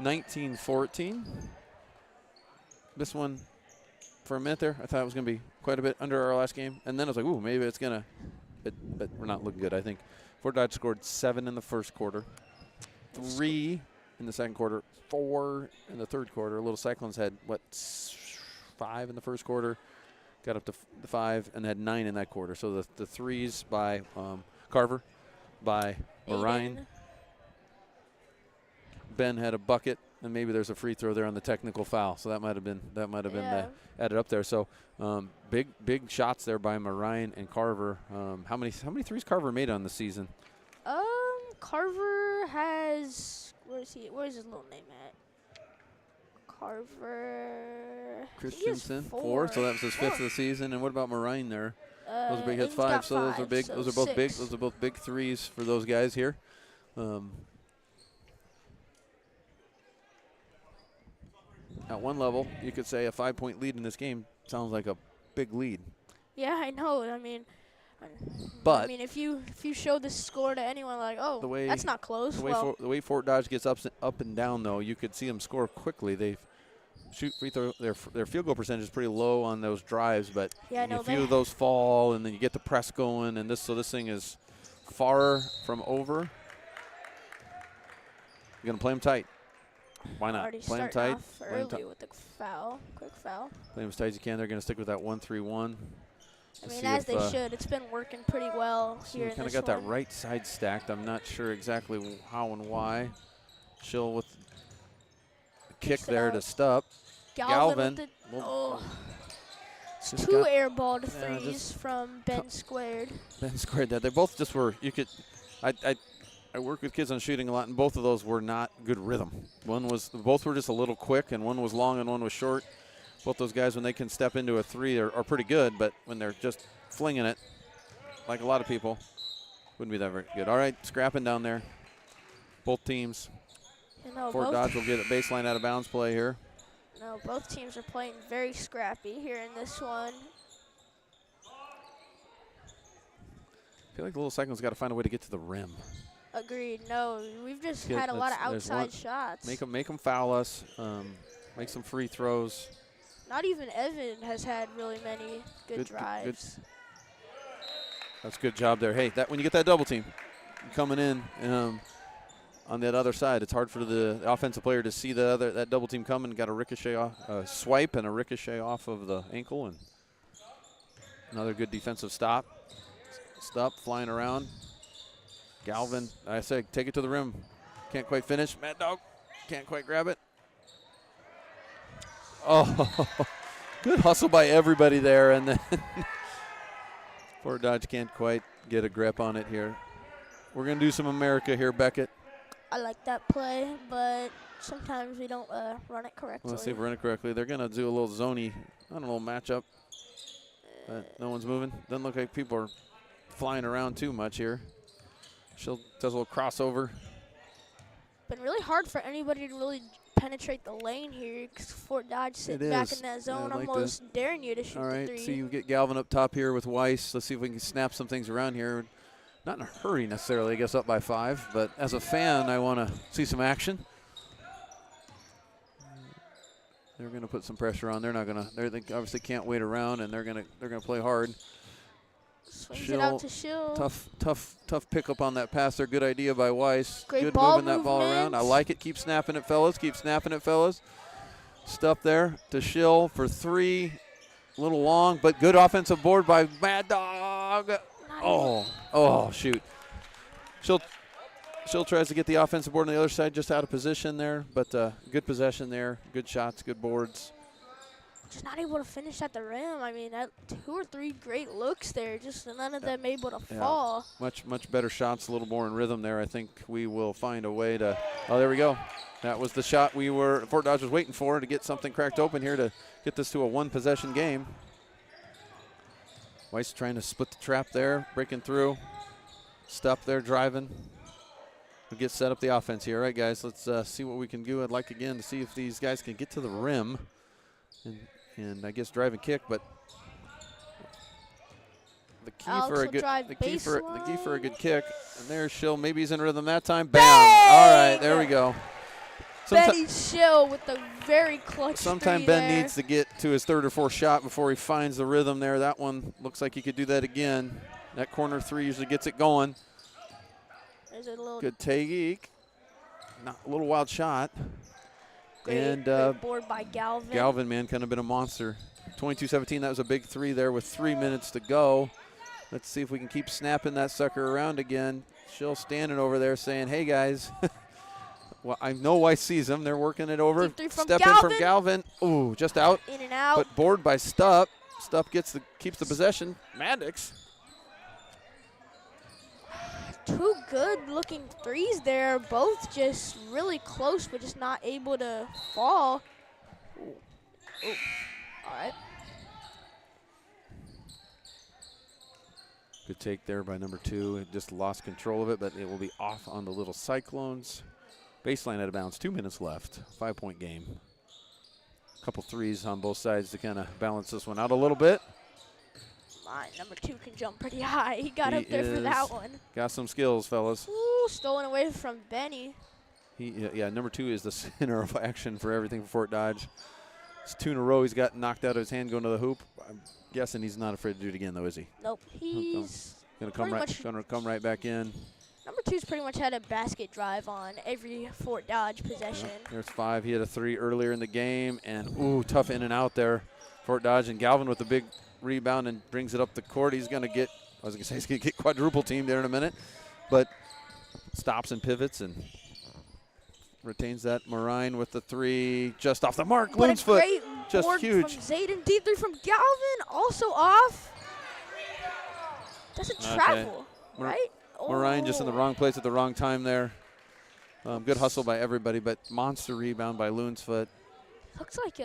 19-14. This one, for a minute there, I thought it was going to be quite a bit under our last game. And then I was like, ooh, maybe it's going to, but we're not looking good, I think. Fort Dodge scored 7 in the first quarter, 3 in the second quarter, 4 in the third quarter. Little Cyclones had, 5 in the first quarter, got up to 5, and had 9 in that quarter. So the threes by Carver, by Orion. Ben had a bucket, and maybe there's a free throw there on the technical foul. So that might have been added up there. So big shots there by Orion and Carver. How many threes Carver made on the season? Carver has where's his little name at? Carver Christensen, 4. So that was his 5th of the season. And what about Orion there? Those are big hits, he's 5. got So those are big. so Those are both big. 6. Those are both big threes for those guys here. At one level, you could say a 5-point lead in this game sounds like a big lead. Yeah, I know. I mean, if you show this score to anyone, like, oh, that's not close. The way Fort Dodge gets up and down, though, you could see them score quickly. They shoot free throw. Their field goal percentage is pretty low on those drives, but a few of those fall, and then you get the press going, and this thing is far from over. You're gonna play them tight. Why not? Play them tight. Early with the foul, quick foul. Play them as tight as you can. They're gonna stick with that 1-3-1. I mean, as they should. It's been working pretty well here in this one. Kind of got that right side stacked. I'm not sure exactly how and why. Schill with the kick there to stop. Galvin. It's 2 airballed threes from Ben Squared. Ben Squared that. They both just were, I work with kids on shooting a lot, and both of those were not good rhythm. Both were just a little quick, and one was long and one was short. Both those guys, when they can step into a 3, are pretty good, but when they're just flinging it, like a lot of people, wouldn't be that very good. All right, scrapping down there. Both teams. Fort Dodge will get a baseline out of bounds play here. No, both teams are playing very scrappy here in this one. I feel like the Little Cyclones got to find a way to get to the rim. Agreed. No, we've just had a lot of outside shots. Make them foul us. Make some free throws. Not even Evan has had really many good drives. That's a good job there. Hey, when you get that double team coming in on that other side, it's hard for the offensive player to see that double team coming. Got a ricochet off, swipe and a ricochet off of the ankle, and another good defensive stop. Stop flying around. Galvin, I say, take it to the rim. Can't quite finish. Mad Dog can't quite grab it. Oh, good hustle by everybody there, and then Fort Dodge can't quite get a grip on it here. We're going to do some America here, Beckett. I like that play, but sometimes we don't run it correctly. Let's see if we run it correctly. They're going to do a little zony, matchup. No one's moving. Doesn't look like people are flying around too much here. She'll does a little crossover. Been really hard for anybody to really penetrate the lane here because Fort Dodge sitting back in that zone, almost daring you to shoot the 3. All right, so you get Galvin up top here with Weiss. Let's see if we can snap some things around here. Not in a hurry necessarily, I guess, up by 5, but as a fan, I want to see some action. They're going to put some pressure on. They're not going to. They obviously can't wait around, and they're going to play hard. Swings it out to Schill. Tough pickup on that pass there. Good idea by Weiss. Great Good ball moving that ball around. I like it. Keep snapping it, fellas. Keep snapping it, fellas. Stuff there to Schill for 3. A little long, but good offensive board by Mad Dog. Oh, shoot. Schill tries to get the offensive board on the other side, just out of position there, but good possession there. Good shots, good boards. Just not able to finish at the rim. I mean, 2 or 3 great looks there, just none of them able to fall. Much better shots, a little more in rhythm there. I think we will find a way to, oh, there we go. That was the shot Fort Dodge was waiting for to get something cracked open here to get this to a 1-possession game. Weiss trying to split the trap there, breaking through. Stup there driving. We'll get set up the offense here. All right, guys, let's see what we can do. I'd like, again, to see if these guys can get to the rim and I guess drive and kick, but the key for a good kick. And there's Schill. Maybe he's in rhythm that time. Bam! All right, there we go. Benny Schill with the very clutch Sometime Ben needs to get to his 3rd or 4th shot before he finds the rhythm there. That one looks like he could do that again. That corner 3 usually gets it going. There's a little good take. Not a little wild shot. Great board by Galvin. Galvin, man, kind of been a monster. 22-17, that was a big 3 there with 3 minutes to go. Let's see if we can keep snapping that sucker around again. Schill standing over there saying, hey, guys. Well, I know Weiss sees them. They're working it over. Step in from Galvin. Ooh, just out. In and out. But board by Stup. Stup keeps the possession. Maddox. 2 good-looking 3s there, both just really close, but just not able to fall. Ooh. All right. Good take there by number 2. It just lost control of it, but it will be off on the Little Cyclones. Baseline out of bounds. 2 minutes left. 5-point game. A couple 3s on both sides to kind of balance this one out a little bit. Number 2 can jump pretty high. He got up there for that one. Got some skills, fellas. Ooh, stolen away from Benny. Number 2 is the center of action for everything for Fort Dodge. It's 2 in a row. He's got knocked out of his hand going to the hoop. I'm guessing he's not afraid to do it again, though, is he? Nope. He's going to come right back in. Number 2's pretty much had a basket drive on every Fort Dodge possession. There's 5. He had a 3 earlier in the game, and ooh, tough in and out there. Fort Dodge, and Galvin with the big rebound and brings it up the court. He's going to get, he's going to get quadruple teamed there in a minute, but stops and pivots and retains that. Marine with the 3 just off the mark. Loonsfoot, just huge. From Zayden, deep 3 from Galvin, also off. Doesn't travel, right? Marine just in the wrong place at the wrong time there. Good hustle by everybody, but monster rebound by Loonsfoot. Looks like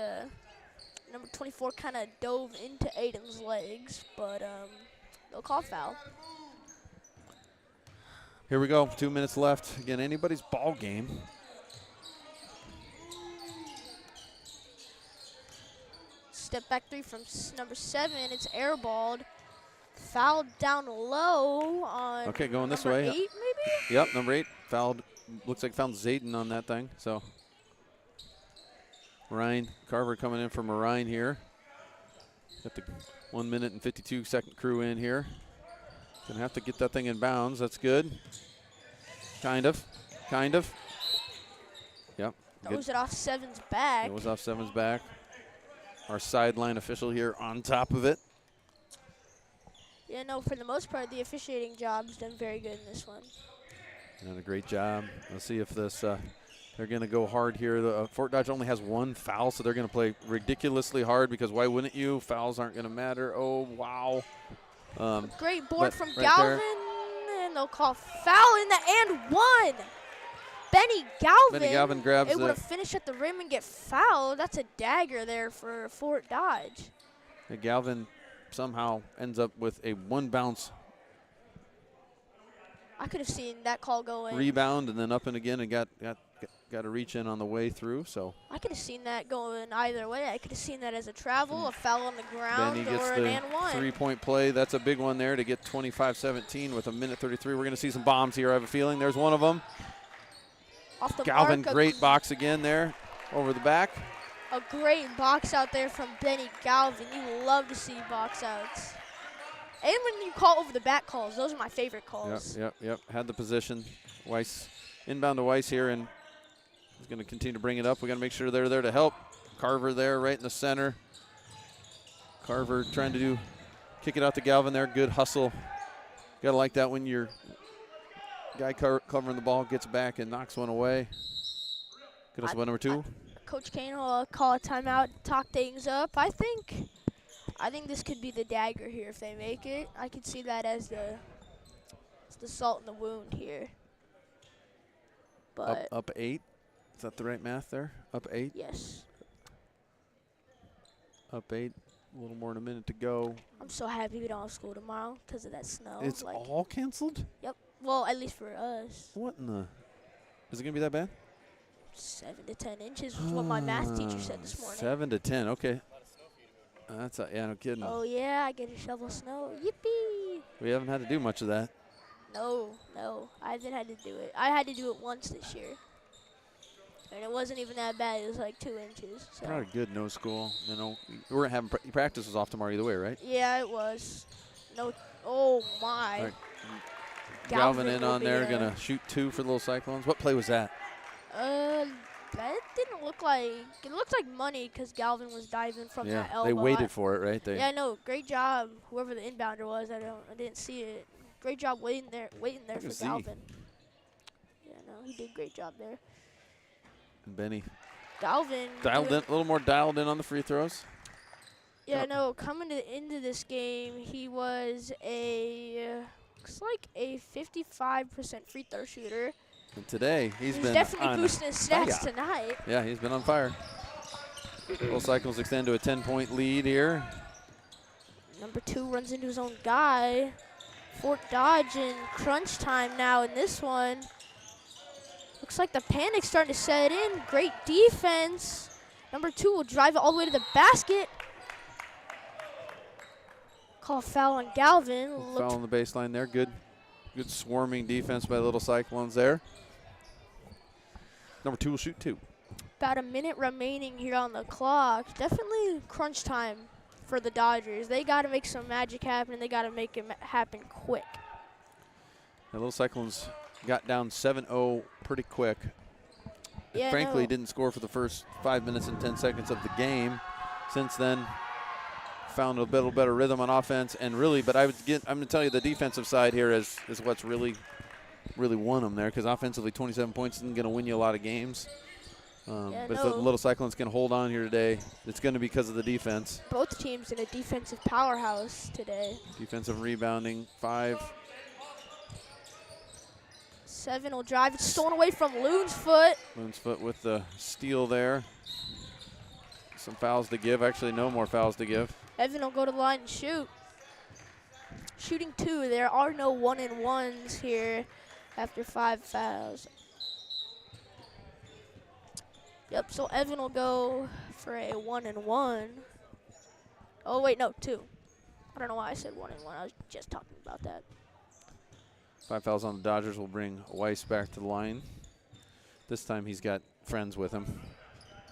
number 24 kind of dove into Aiden's legs, but they'll call foul. Here we go, 2 minutes left. Again, anybody's ball game. Step back 3 from number 7. It's airballed. Fouled down low on going this number way. 8, maybe? Yep, number 8 fouled. Looks like found Zayden on that thing. So Ryan Carver coming in for Marine here. Got the 1 minute and 52-second crew in here. Gonna have to get that thing in bounds. That's good. Kind of. Yep. Throws it off 7's back. It was off 7's back. Our sideline official here on top of it. Yeah, no, for the most part, the officiating job's done very good in this one. Done a great job. Let's see if this, they're going to go hard here. Fort Dodge only has 1 foul, so they're going to play ridiculously hard because why wouldn't you? Fouls aren't going to matter. Oh, wow. Great board from Galvin, and they'll call foul in the and 1. Benny Galvin grabs able to finish at the rim and get fouled. That's a dagger there for Fort Dodge. Galvin somehow ends up with a 1 bounce I could have seen that call going. Rebound and then up and again and got to reach in on the way through. So I could have seen that going either way. I could have seen that as a travel, a foul on the ground, then he gets or the an and 1. 3-point play. That's a big one there to get 25-17 with 1:33. We're going to see some bombs here, I have a feeling. There's one of them. Off the Galvin, mark, great box again there over the back. A great box out there from Benny Galvin. You love to see box outs. And when you call over the back calls, those are my favorite calls. Yep. Had the position. Weiss inbound to Weiss here, and he's going to continue to bring it up. We got to make sure they're there to help. Carver there, right in the center. Carver trying to kick it out to Galvin there. Good hustle. Got to like that when your guy covering the ball gets back and knocks one away. Good hustle by number 2. Coach Kane will call a timeout, talk things up. I think this could be the dagger here if they make it. I could see that as the salt in the wound here. But up 8. Is that the right math there? Up 8? Yes. Up 8. A little more than a minute to go. I'm so happy we don't have school tomorrow because of that snow. It's all canceled? Yep. Well, at least for us. What in the? Is it going to be that bad? 7 to 10 inches was what my math teacher said this morning. 7 to 10. Okay. Yeah, no kidding. Oh yeah, I get to shovel snow. Yippee! We haven't had to do much of that. No, I haven't had to do it. I had to do it once this year, and it wasn't even that bad. It was like 2 inches. So. Probably good no school. You know, we're having practice was off tomorrow either way, right? Yeah, it was. No. Oh my. Right. Galvin in on there, gonna shoot 2 for the little Cyclones. What play was that? That didn't look like. It looked like money because Galvin was diving from that elbow. They waited for it, right? Yeah, no, great job. Whoever the inbounder was, I didn't see it. Great job waiting there for Galvin. Yeah, no, he did a great job there. And Benny. Galvin. A little more dialed in on the free throws. Yeah, no, coming into this game, he was looks like a 55% free throw shooter. And today, he's been definitely boosting his stats tonight. Yeah, he's been on fire. Little Cyclones extend to a 10-point lead here. Number 2 runs into his own guy. Fort Dodge in crunch time now in this one. Looks like the panic's starting to set in. Great defense. Number 2 will drive it all the way to the basket. Call a foul on Galvin. Foul on the baseline there. Good swarming defense by the Little Cyclones there. Number 2 will shoot 2. About a minute remaining here on the clock. Definitely crunch time for the Dodgers. They got to make some magic happen, and they got to make it happen quick. The Little Cyclones got down 7-0 pretty quick. Yeah, frankly, didn't score for the first 5 minutes and 10 seconds of the game. Since then, found a little better rhythm on offense, and really, but I'm going to tell you the defensive side here is what's really won them there, because offensively 27 points isn't going to win you a lot of games. But if the Little Cyclones can hold on here today, it's going to be because of the defense. Both teams in a defensive powerhouse today. Defensive rebounding, 5. 7 will drive. It's stolen away from Loon's Foot. Loon's Foot with the steal there. Some fouls to give. Actually, no more fouls to give. Evan will go to the line and shoot. Shooting 2. There are no 1-and-1s here after 5 fouls. Yep, so Evan will go for a 1-and-1. Oh, wait, no, 2. I don't know why I said 1-and-1. I was just talking about that. 5 fouls on the Dodgers will bring Weiss back to the line. This time he's got friends with him,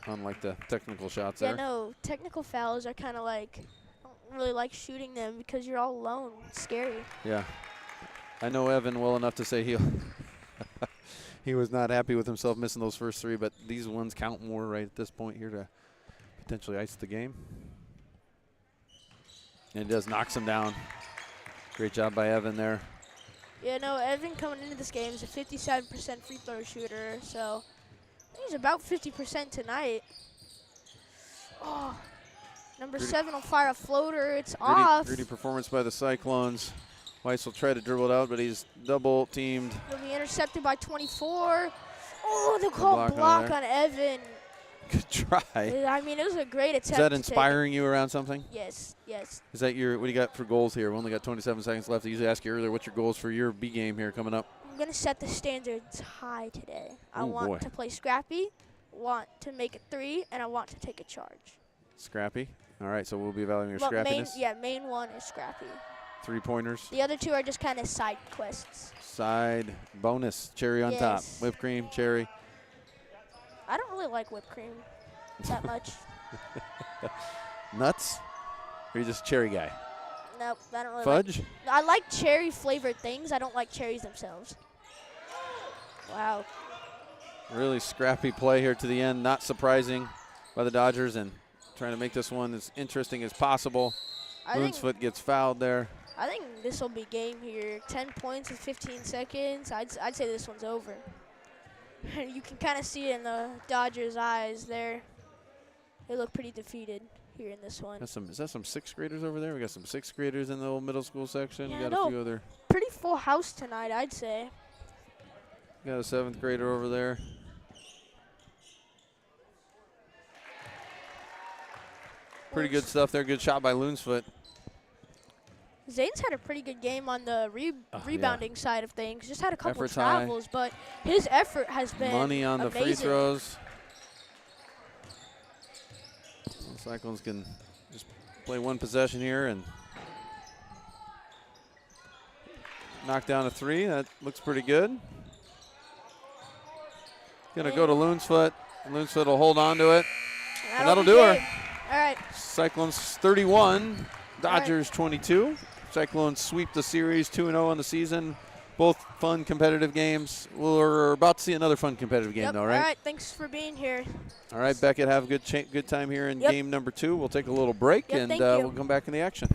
unlike the technical shots there. Yeah, no, technical fouls are kind of like, I don't really like shooting them because you're all alone. It's scary. Yeah. I know Evan well enough to say he was not happy with himself missing those first 3, but these ones count more right at this point here to potentially ice the game. And he does knocks him down. Great job by Evan there. Yeah, no, Evan coming into this game is a 57% free throw shooter, so he's about 50% tonight. Oh, number 7 will fire a floater. It's off. Gritty performance by the Cyclones. Weiss will try to dribble it out, but he's double teamed. He'll be intercepted by 24. Oh, the call block on Evan. Good try. I mean, it was a great attempt. Is that inspiring you around something? Yes, yes. Is that what do you got for goals here? We only got 27 seconds left. I usually ask you earlier, what's your goals for your B game here coming up? I'm going to set the standards high today. I want to play scrappy, want to make a 3, and I want to take a charge. Scrappy. All right, so we'll be evaluating your scrappiness. Main 1 is scrappy. 3-pointers. The other 2 are just kind of side quests. Side bonus, cherry on top. Whipped cream, cherry. I don't really like whipped cream. that much. Nuts? Or are you just a cherry guy? Nope, I don't really Fudge? I like cherry flavored things. I don't like cherries themselves. Wow. Really scrappy play here to the end. Not surprising by the Dodgers and trying to make this one as interesting as possible. Loonsfoot gets fouled there. I think this will be game here. 10 points in 15 seconds. I'd say this one's over. You can kind of see it in the Dodgers' eyes there. They look pretty defeated here in this one. Is that some sixth graders over there? We got some sixth graders in the old middle school section. Yeah, Got a few other. Pretty full house tonight, I'd say. Got a seventh grader over there. Pretty good stuff there. Good shot by Loonsfoot. Zane's had a pretty good game on the rebounding side of things. Just had a couple Effort's travels, but his effort has been money on amazing. the free throws. The Cyclones can just play one possession here and knock down a three. That looks pretty good. Gonna go to Loonsfoot. Loonsfoot will hold on to it. And that'll do her. All right. Cyclones 31, Dodgers 22. Cyclones sweep the series 2-0 on the season. Both fun, competitive games. We're about to see another fun, competitive game, though, right? All right, thanks for being here. All right, Beckett, have a good time here in game number 2. We'll take a little break, and we'll come back in the action.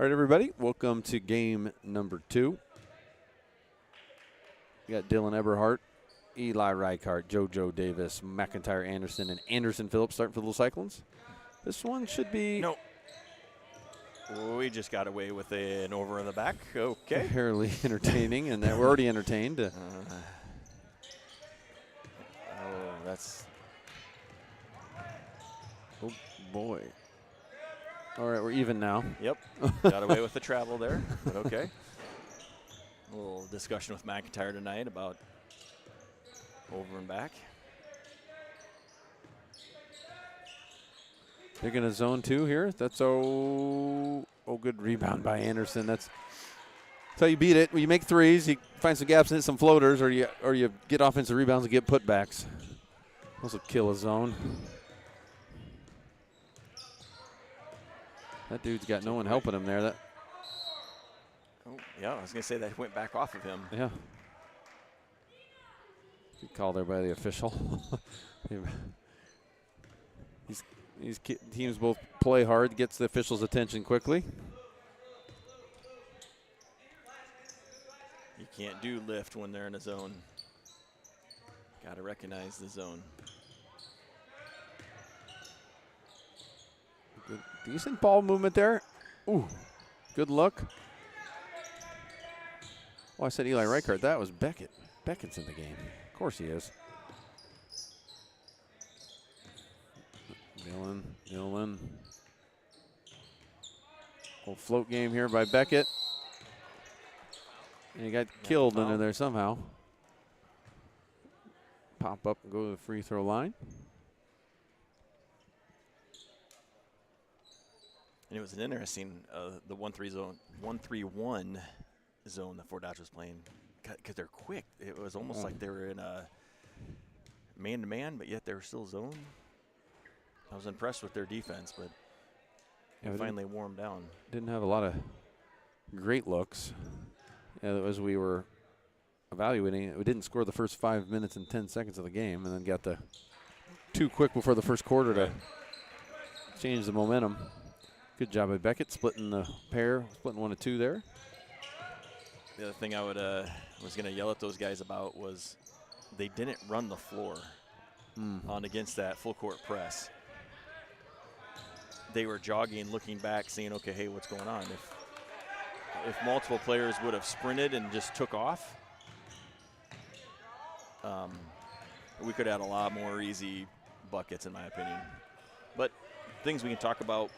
right, everybody, welcome to game number 2. We got Dylan Eberhardt, Eli Reichart, JoJo Davis, McIntyre Anderson, and Anderson Phillips starting for the Little Cyclones. This one should be we just got away with an over in the back. Okay. fairly entertaining, and we're already entertained. That's. Oh, boy. All right, we're even now. Yep. Got away with the travel there, but okay. A little discussion with McIntyre tonight about over and back. They're going to zone 2 here. That's good rebound by Anderson. That's how you beat it. When you make threes, you find some gaps and hit some floaters, or you get offensive rebounds and get putbacks. Those will kill a zone. That dude's got no one helping him there. Oh, yeah, I was going to say that went back off of him. Yeah. Good call there by the official. These teams both play hard, gets the official's attention quickly. You can't do lift when they're in a zone. Got to recognize the zone. Good, decent ball movement there. Ooh, good look. Oh, I said Eli Reichart. That was Beckett. Beckett's in the game. Of course he is. Dylan. Little float game here by Beckett. And he got killed under there somehow. Pop up and go to the free throw line. And it was an interesting, the 1-3-1 zone that Fort Dodge was playing, because they're quick. It was almost like they were in a man-to-man, but yet they were still zone. I was impressed with their defense, but they finally wore them down. Didn't have a lot of great looks. As we were evaluating it, we didn't score the first 5 minutes and 10 seconds of the game, and then got the too quick before the first quarter to change the momentum. Good job by Beckett, splitting the pair, splitting 1 of 2 there. The other thing I was going to yell at those guys about was they didn't run the floor on against that full court press. They were jogging, looking back, saying, okay, hey, what's going on? If multiple players would have sprinted and just took off, we could have had a lot more easy buckets, in my opinion. But things we can talk about,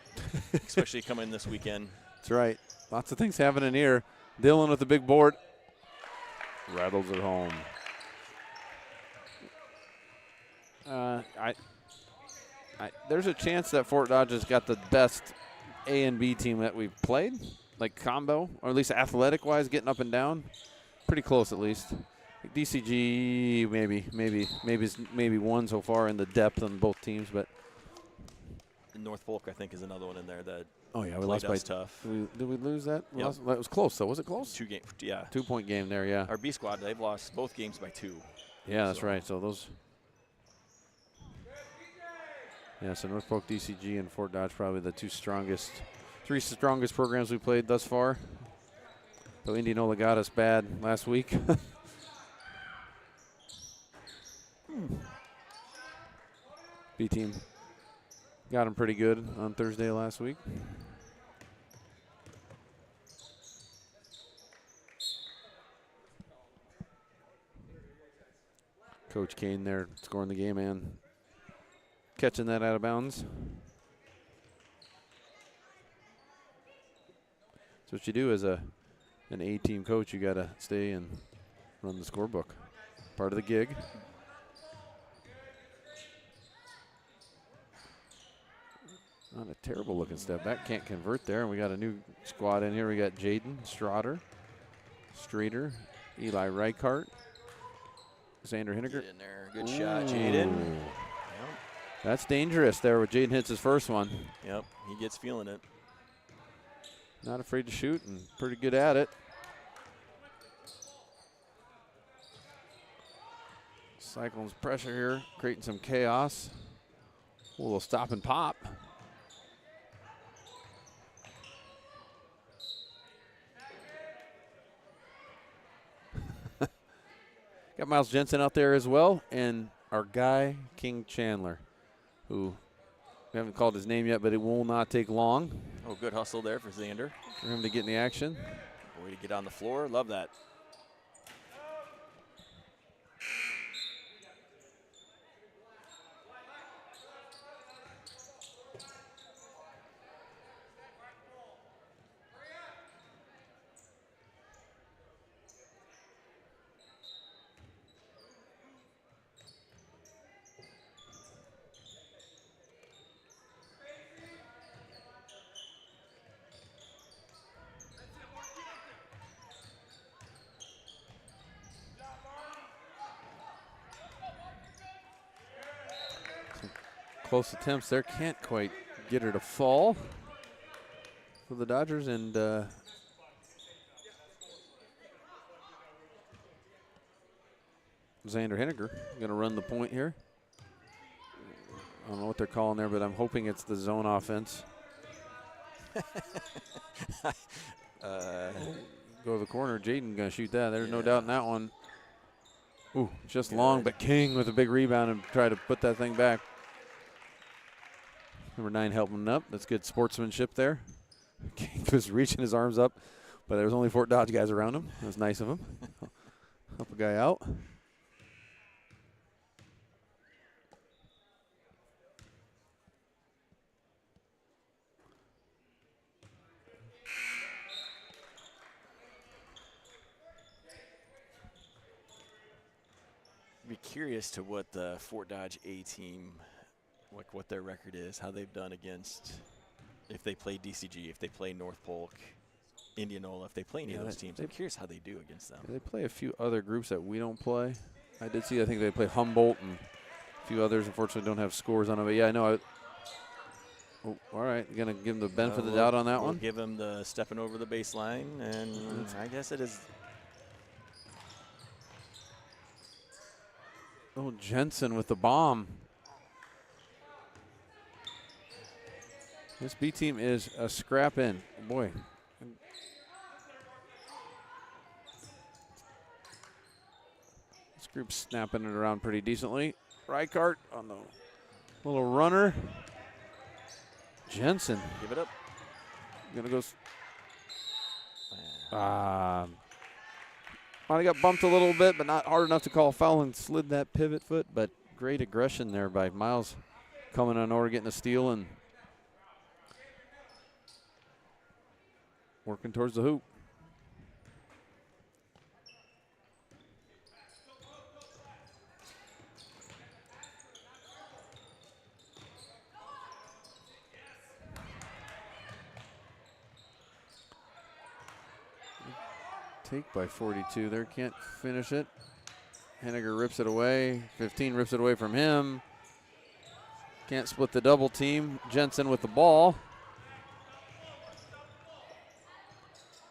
especially coming this weekend. That's right. Lots of things happening here. Dylan with the big board. Rattles it home. There's a chance that Fort Dodge has got the best A and B team that we've played, like combo, or at least athletic-wise, getting up and down. Pretty close, at least. DCG maybe one so far in the depth on both teams, but North Polk, I think, is another one in there that. Oh yeah, we lost by tough. Did we lose that? Yep. That was close though. Was it close? 2 games, yeah. 2-point game there, yeah. Our B squad, they've lost both games by 2. Yeah, that's right. So those. Yeah, so North Polk, DCG, and Fort Dodge probably the 3 strongest programs we played thus far. Though Indianola got us bad last week. B team got them pretty good on Thursday last week. Coach Kane there scoring the game and catching that out of bounds. So what you do as an A-team coach, you got to stay and run the scorebook. Part of the gig. Not a terrible looking step back. Can't convert there. And we got a new squad in here. We got Jaden Strader, Eli Reichart, Xander Hinniger. Get in there. Good shot, Jaden. Yep. That's dangerous there where Jaden hits his first one. Yep, he gets feeling it. Not afraid to shoot and pretty good at it. Cyclones pressure here, creating some chaos. A little stop and pop. Got Miles Jensen out there as well, and our guy, King Chandler, who we haven't called his name yet, but it will not take long. Oh, good hustle there for Xander. For him to get in the action. Way to get on the floor. Love that. Close attempts there. Can't quite get her to fall for the Dodgers. And Xander Henniger going to run the point here. I don't know what they're calling there, but I'm hoping it's the zone offense. Go to the corner. Jaden going to shoot that. There's no doubt in that one. Ooh, just long, but King with a big rebound and try to put that thing back. Number 9 helping up. That's good sportsmanship there. King was reaching his arms up, but there was only Fort Dodge guys around him. That was nice of him. Help a guy out. Be curious to what the Fort Dodge A team, like what their record is, how they've done against, if they play DCG, if they play North Polk, Indianola, if they play any of those teams. I'm curious how they do against them. They play a few other groups that we don't play. I did see, I think they play Humboldt and a few others. Unfortunately, don't have scores on them. But yeah, I know. Oh, all right, you're going to give them the benefit of the doubt on that one? Give them the stepping over the baseline, and I guess it is. Oh, Jensen with the bomb. This B team is a scrap in. Boy. This group's snapping it around pretty decently. Reichart on the little runner. Jensen. Give it up. Gonna go. Might have got bumped a little bit, but not hard enough to call a foul and slid that pivot foot. But great aggression there by Miles coming on over, getting a steal and working towards the hoop. Take by 42 there, can't finish it. Henniger rips it away. 15 rips it away from him. Can't split the double team. Jensen with the ball.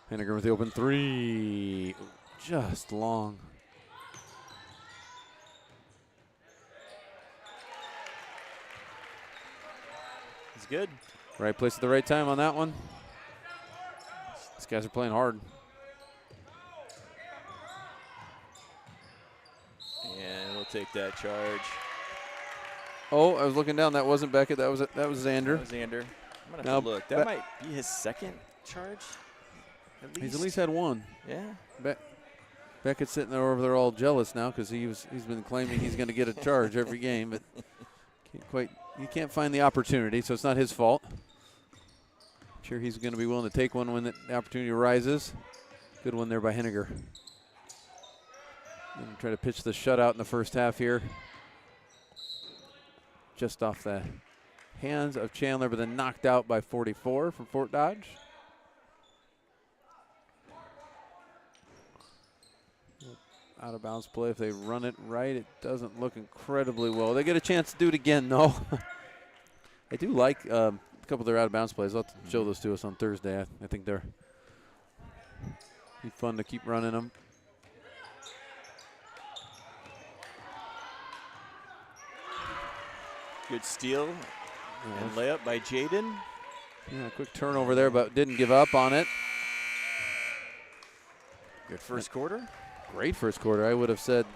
Henniger with the open three. Just long. It's good. Right place at the right time on that one. These guys are playing hard. And we'll take that charge. Oh, I was looking down. That wasn't Beckett. That was Xander. That was Xander. I'm gonna have to look. That might be his second charge. He's at least had one. Yeah. Beckett's sitting there over there all jealous now because he's been claiming he's going to get a charge every game, but he can't find the opportunity, so it's not his fault. I'm sure he's going to be willing to take one when the opportunity arises. Good one there by Henniger. Going to try to pitch the shutout in the first half here. Just off the hands of Chandler, but then knocked out by 44 from Fort Dodge. Out of bounds play. If they run it right, it doesn't look incredibly well. They get a chance to do it again, though. I do like a couple of their out of bounds plays. I'll have to show those to us on Thursday. I think they're be fun to keep running them. Good steal and layup by Jaden. Yeah, quick turnover there, but didn't give up on it. Good first quarter. Great first quarter. I would have said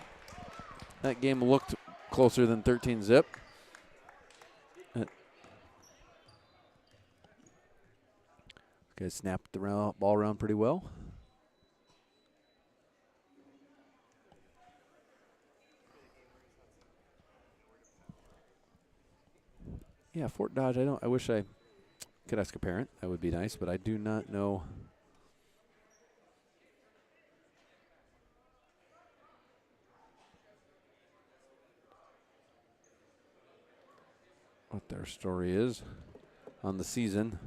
that game looked closer than 13 zip. Guys snapped the ball around pretty well. Yeah, Fort Dodge. I wish I could ask a parent. That would be nice, but I do not know. What their story is on the season.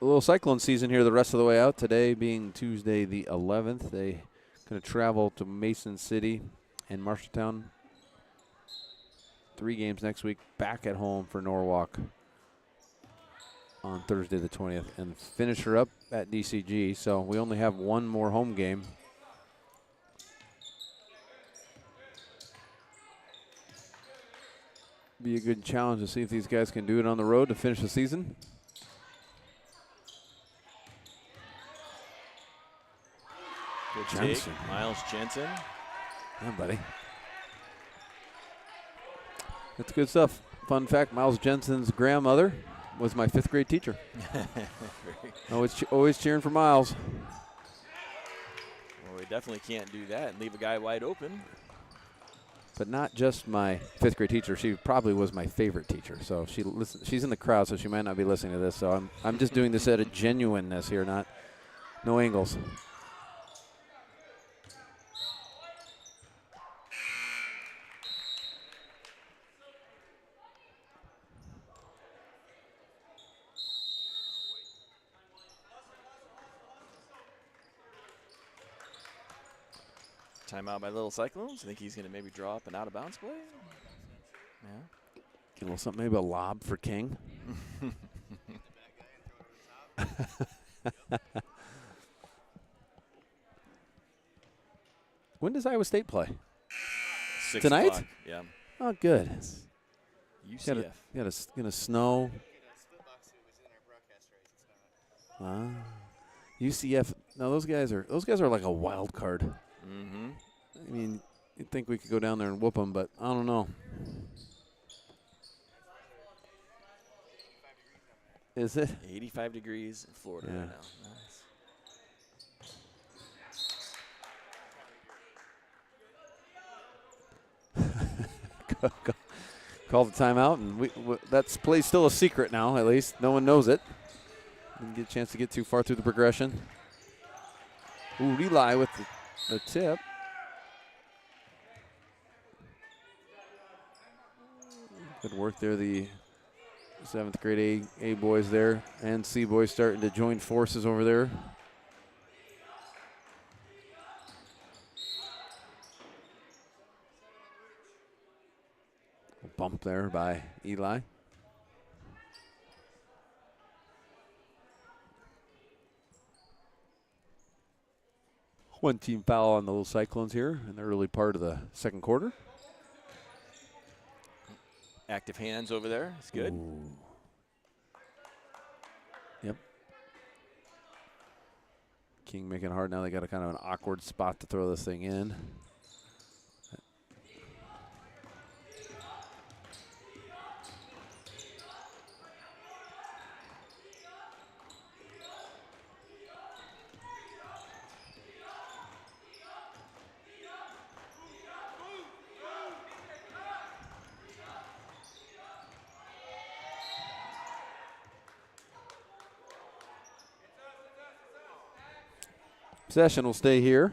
A little Cyclone season here the rest of the way out. Today being Tuesday the 11th. They going to travel to Mason City and Marshalltown. 3 games next week. Back at home for Norwalk on Thursday the 20th. And finish her up at DCG. So we only have one more home game. Be a good challenge to see if these guys can do it on the road to finish the season. Good Jensen. take, Miles Jensen. Yeah, buddy. That's good stuff. Fun fact, Miles Jensen's grandmother was my 5th grade teacher. Always cheering for Miles. Well, we definitely can't do that and leave a guy wide open. But not just my 5th grade teacher. She probably was my favorite teacher. So she's in the crowd, so she might not be listening to this. So I'm just doing this out of genuineness here, no angles. Timeout by Little Cyclones. I think he's going to maybe draw up an out-of-bounds play. Yeah. Get a little something, maybe a lob for King. When does Iowa State play? 6 Tonight? o'clock, yeah. Oh, good. UCF. Gonna snow. UCF. No, those guys are like a wild card. Mm-hmm. I mean, you'd think we could go down there and whoop them, but I don't know. Is it? 85 degrees in Florida right now. Nice. Call the timeout, and that play's still a secret now. At least no one knows it. Didn't get a chance to get too far through the progression. Ooh, Eli with the tip. Good work there. The 7th grade A boys there and C boys starting to join forces over there. A bump there by Eli. One team foul on the Little Cyclones here in the early part of the second quarter. Active hands over there. It's good. Ooh. Yep. King making it hard. Now they got a kind of an awkward spot to throw this thing in. Possession will stay here.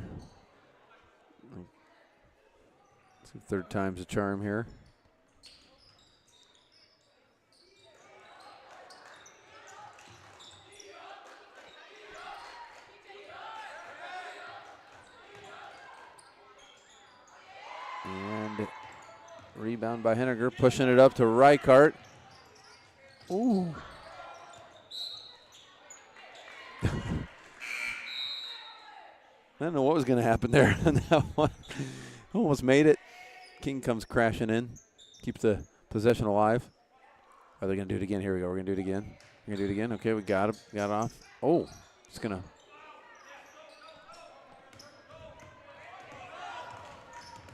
Third time's a charm here. And rebound by Henniger, pushing it up to Reichart. Ooh. I don't know what was going to happen there on that one. Almost made it. King comes crashing in, keeps the possession alive. Are they going to do it again? Here we go. We're going to do it again. We're going to do it again. Okay, we got it. Got it off. Oh, it's going to.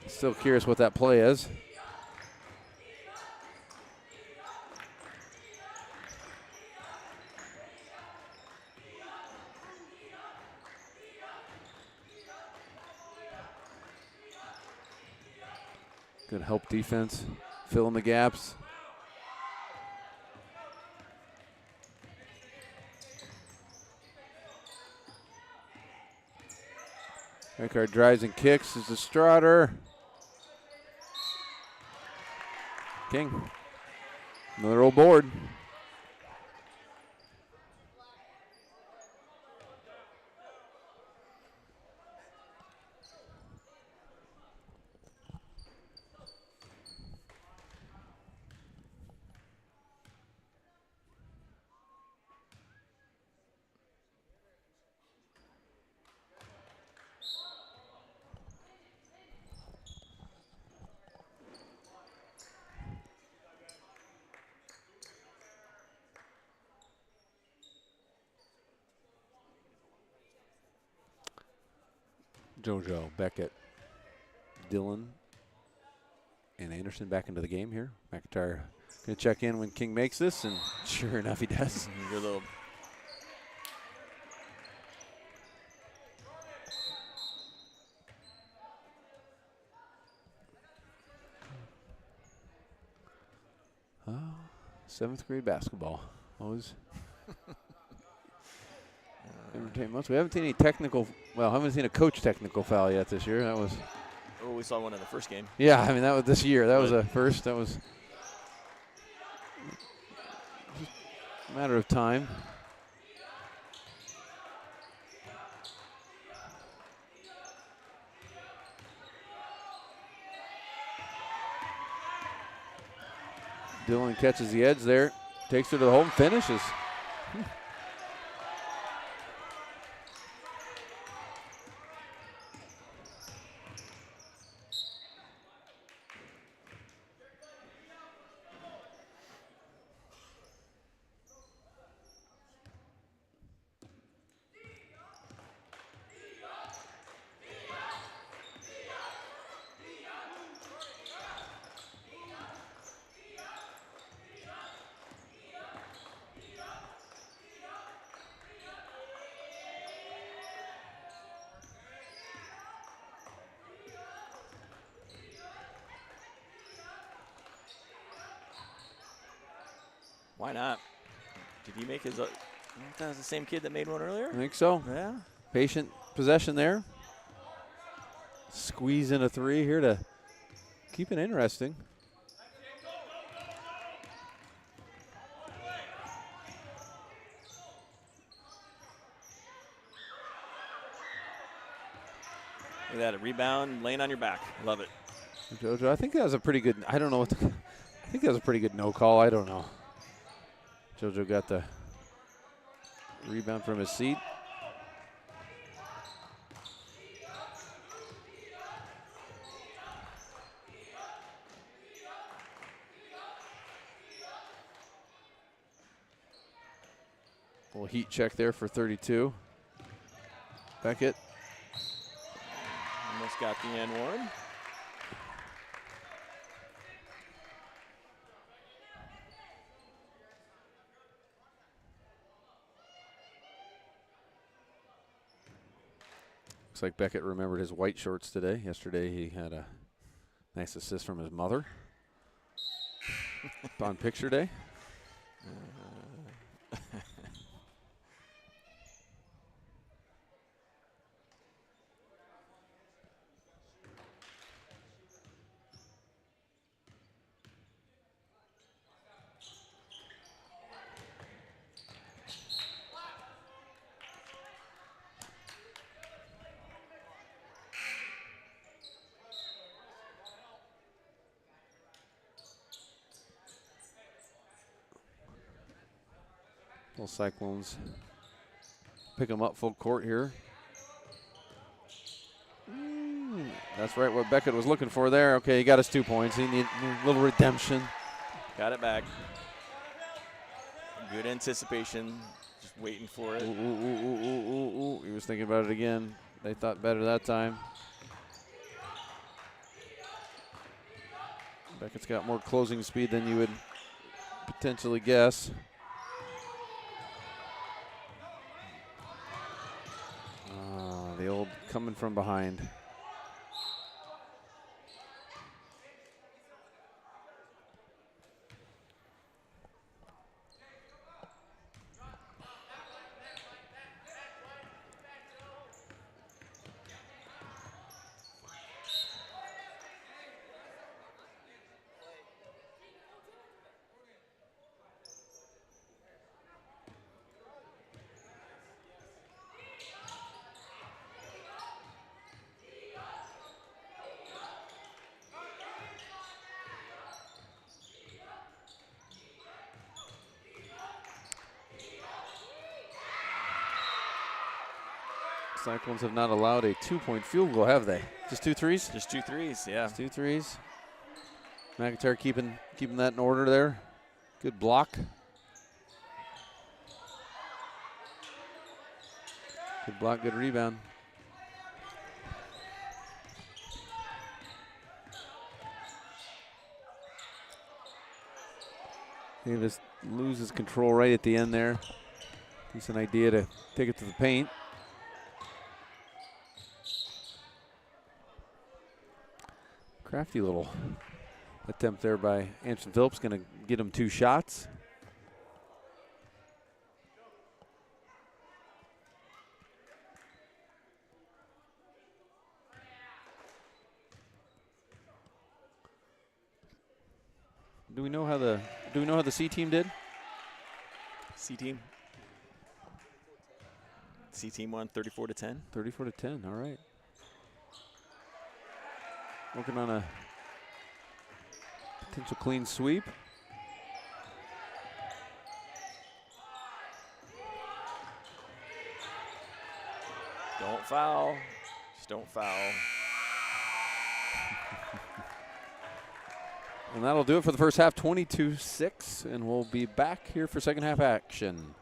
Still curious what that play is. Good help defense, fill in the gaps. Eckhart drives and kicks. Is the Strotter. King. Another old board. JoJo, Beckett, Dillon, and Anderson back into the game here. McIntyre going to check in when King makes this, and sure enough, he does. Good little. Oh, 7th grade basketball. Always entertainment. We haven't seen any technical. Well, haven't seen a coach technical foul yet this year. That was. Oh, we saw one in the first game. Yeah, I mean that was this year. That was a first. That was just a matter of time. Dillon catches the edge there, takes her to the hole and finishes. Why not? Did he make his? That was the same kid that made one earlier. I think so. Yeah. Patient possession there. Squeeze in a 3 here to keep it interesting. Look at that, a rebound, laying on your back. Love it. JoJo, I think that was a pretty good. I don't know what. I think that was a pretty good no call. I don't know. JoJo got the rebound from his seat. Little heat check there for 32. Beckett. Almost got the N1. Looks like Beckett remembered his white shorts today. Yesterday he had a nice assist from his mother on picture day. Little Cyclones pick them up full court here. That's right, what Beckett was looking for there. Okay, he got his 2 points. He needed a little redemption. Got it back. Good anticipation, just waiting for it. Ooh, ooh, ooh, ooh, ooh, ooh, ooh. He was thinking about it again. They thought better that time. Beckett's got more closing speed than you would potentially guess. The old coming from behind. Cyclones have not allowed a 2-point field goal, have they? Just 2 threes? Just 2 threes, yeah. Just 2 threes. McIntyre keeping that in order there. Good block. Good block, good rebound. Davis loses control right at the end there. Decent idea to take it to the paint. Crafty little attempt there by Anderson Phillips, going to get him 2 shots. Do we know how the C team did? C team. C team won 34-10. 34-10. All right. Working on a potential clean sweep. Don't foul. Just don't foul. And that'll do it for the first half, 22-6, and we'll be back here for second half action.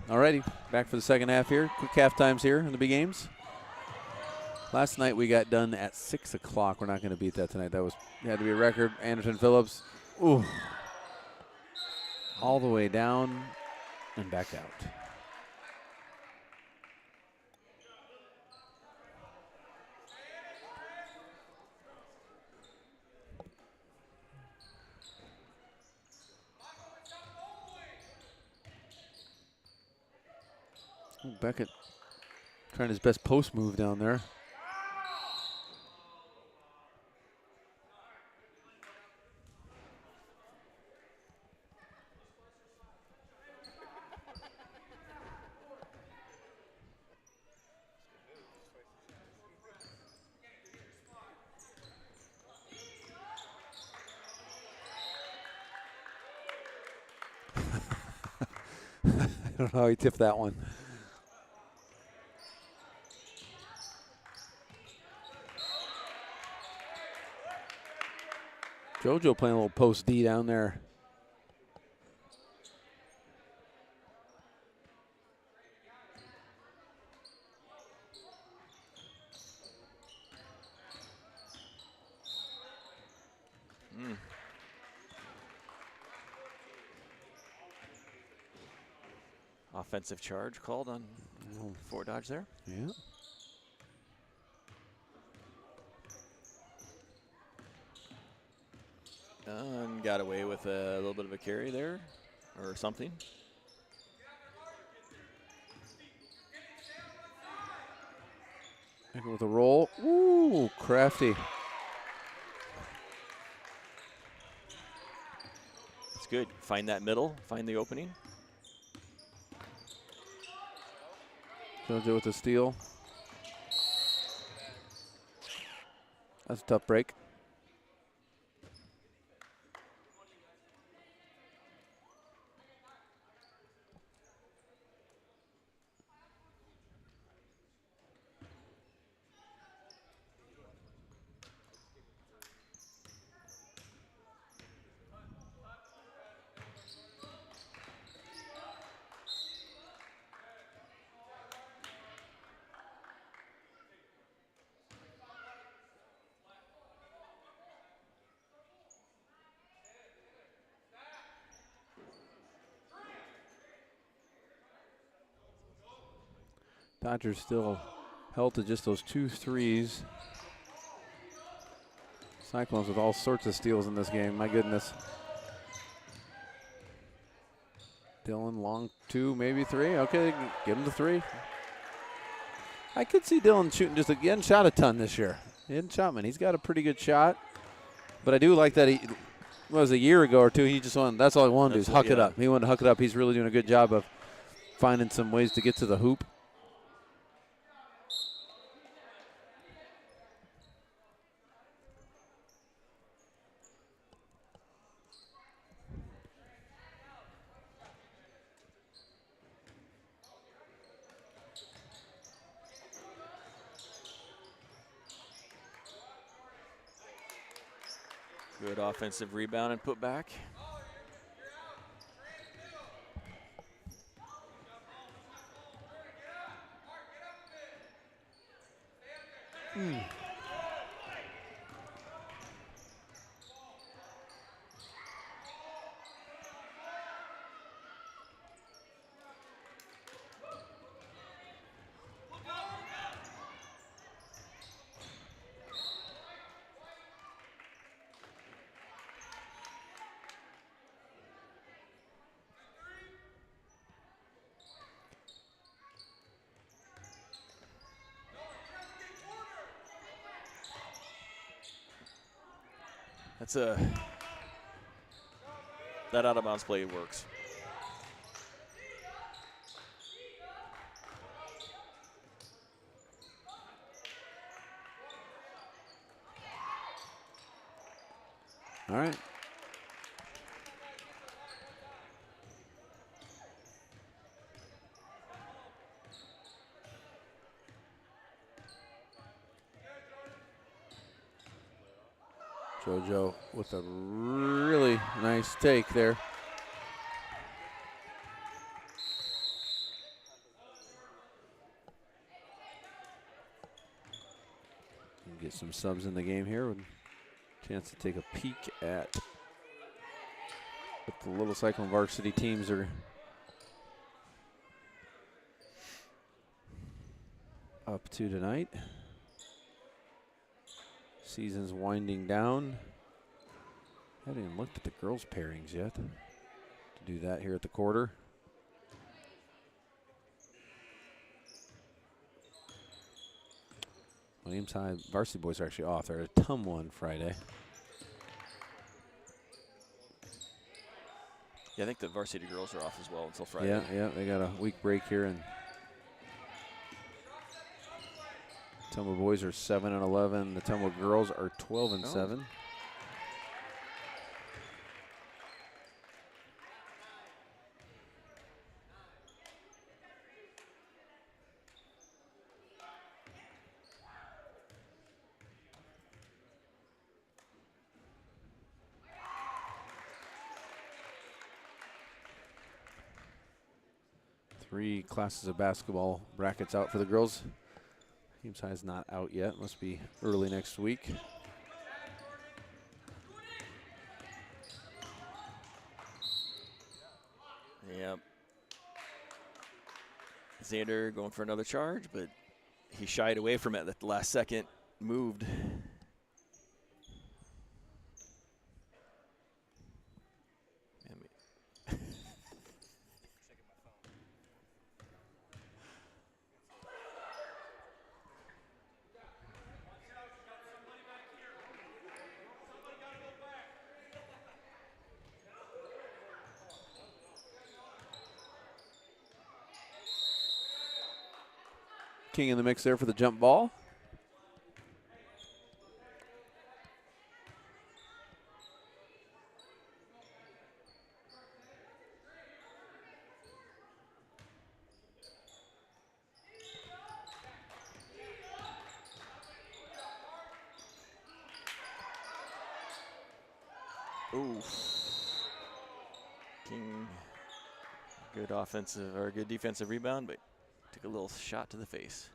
Alrighty, back for the second half here. Quick half times here in the big games. Last night we got done at 6 o'clock. We're not going to beat that tonight. That had to be a record. Anderson Phillips, ooh, all the way down and back out. Beckett trying his best post move down there. I don't know how he tipped that one. JoJo playing a little post D down there. Offensive charge called on Fort Dodge there. Yeah. And got away with a little bit of a carry there or something. Beckett with a roll. Ooh, crafty. It's good. Find that middle, find the opening. JoJo with the steal. That's a tough break. Dodgers still held to just those 2 threes. Cyclones with all sorts of steals in this game, my goodness. Dylan, long 2, maybe 3. Okay, give him the 3. I could see Dylan shooting just again, shot a ton this year. He hadn't shot many. He's got a pretty good shot. But I do like that he was a year ago or 2, he just wanted, that's all he wanted to do is huck it up. He wanted to huck it up. He's really doing a good job of finding some ways to get to the hoop. Good offensive rebound and put back. That out of bounds play works. All right. JoJo with a really nice take there. Get some subs in the game here with a chance to take a peek at what the Little Cyclone varsity teams are up to tonight. Season's winding down. Haven't even looked at the girls' pairings yet. To do that here at the quarter. Ames High varsity boys are actually off. They're at Tumwa Friday. Yeah, I think the varsity girls are off as well until Friday. Yeah, they got a week break here, and Tumwa boys are 7-11. The Tumwa girls are 12-7. Three classes of basketball brackets out for the girls. Ames High is not out yet. Must be early next week. Yep. Xander going for another charge, but he shied away from it at the last second, moved. King in the mix there for the jump ball. Oof. King, good offensive or good defensive rebound, but took a little shot to the face.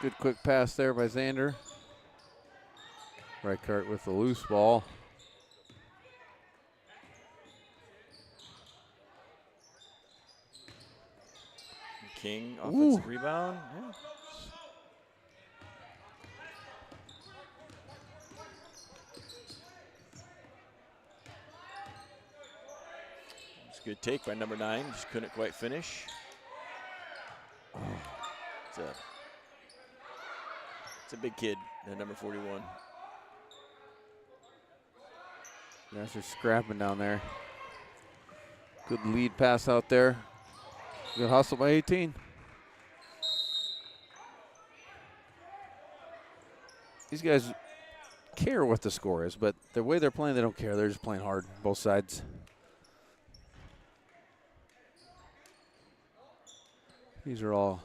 Good quick pass there by Xander. Reichart with the loose ball. King, offensive rebound. Yeah. It's a good take by number 9. Just couldn't quite finish. It's a big kid, number 41. Guys are scrapping down there. Good lead pass out there. Good hustle by 18. These guys care what the score is, but the way they're playing, they don't care. They're just playing hard, both sides. These are all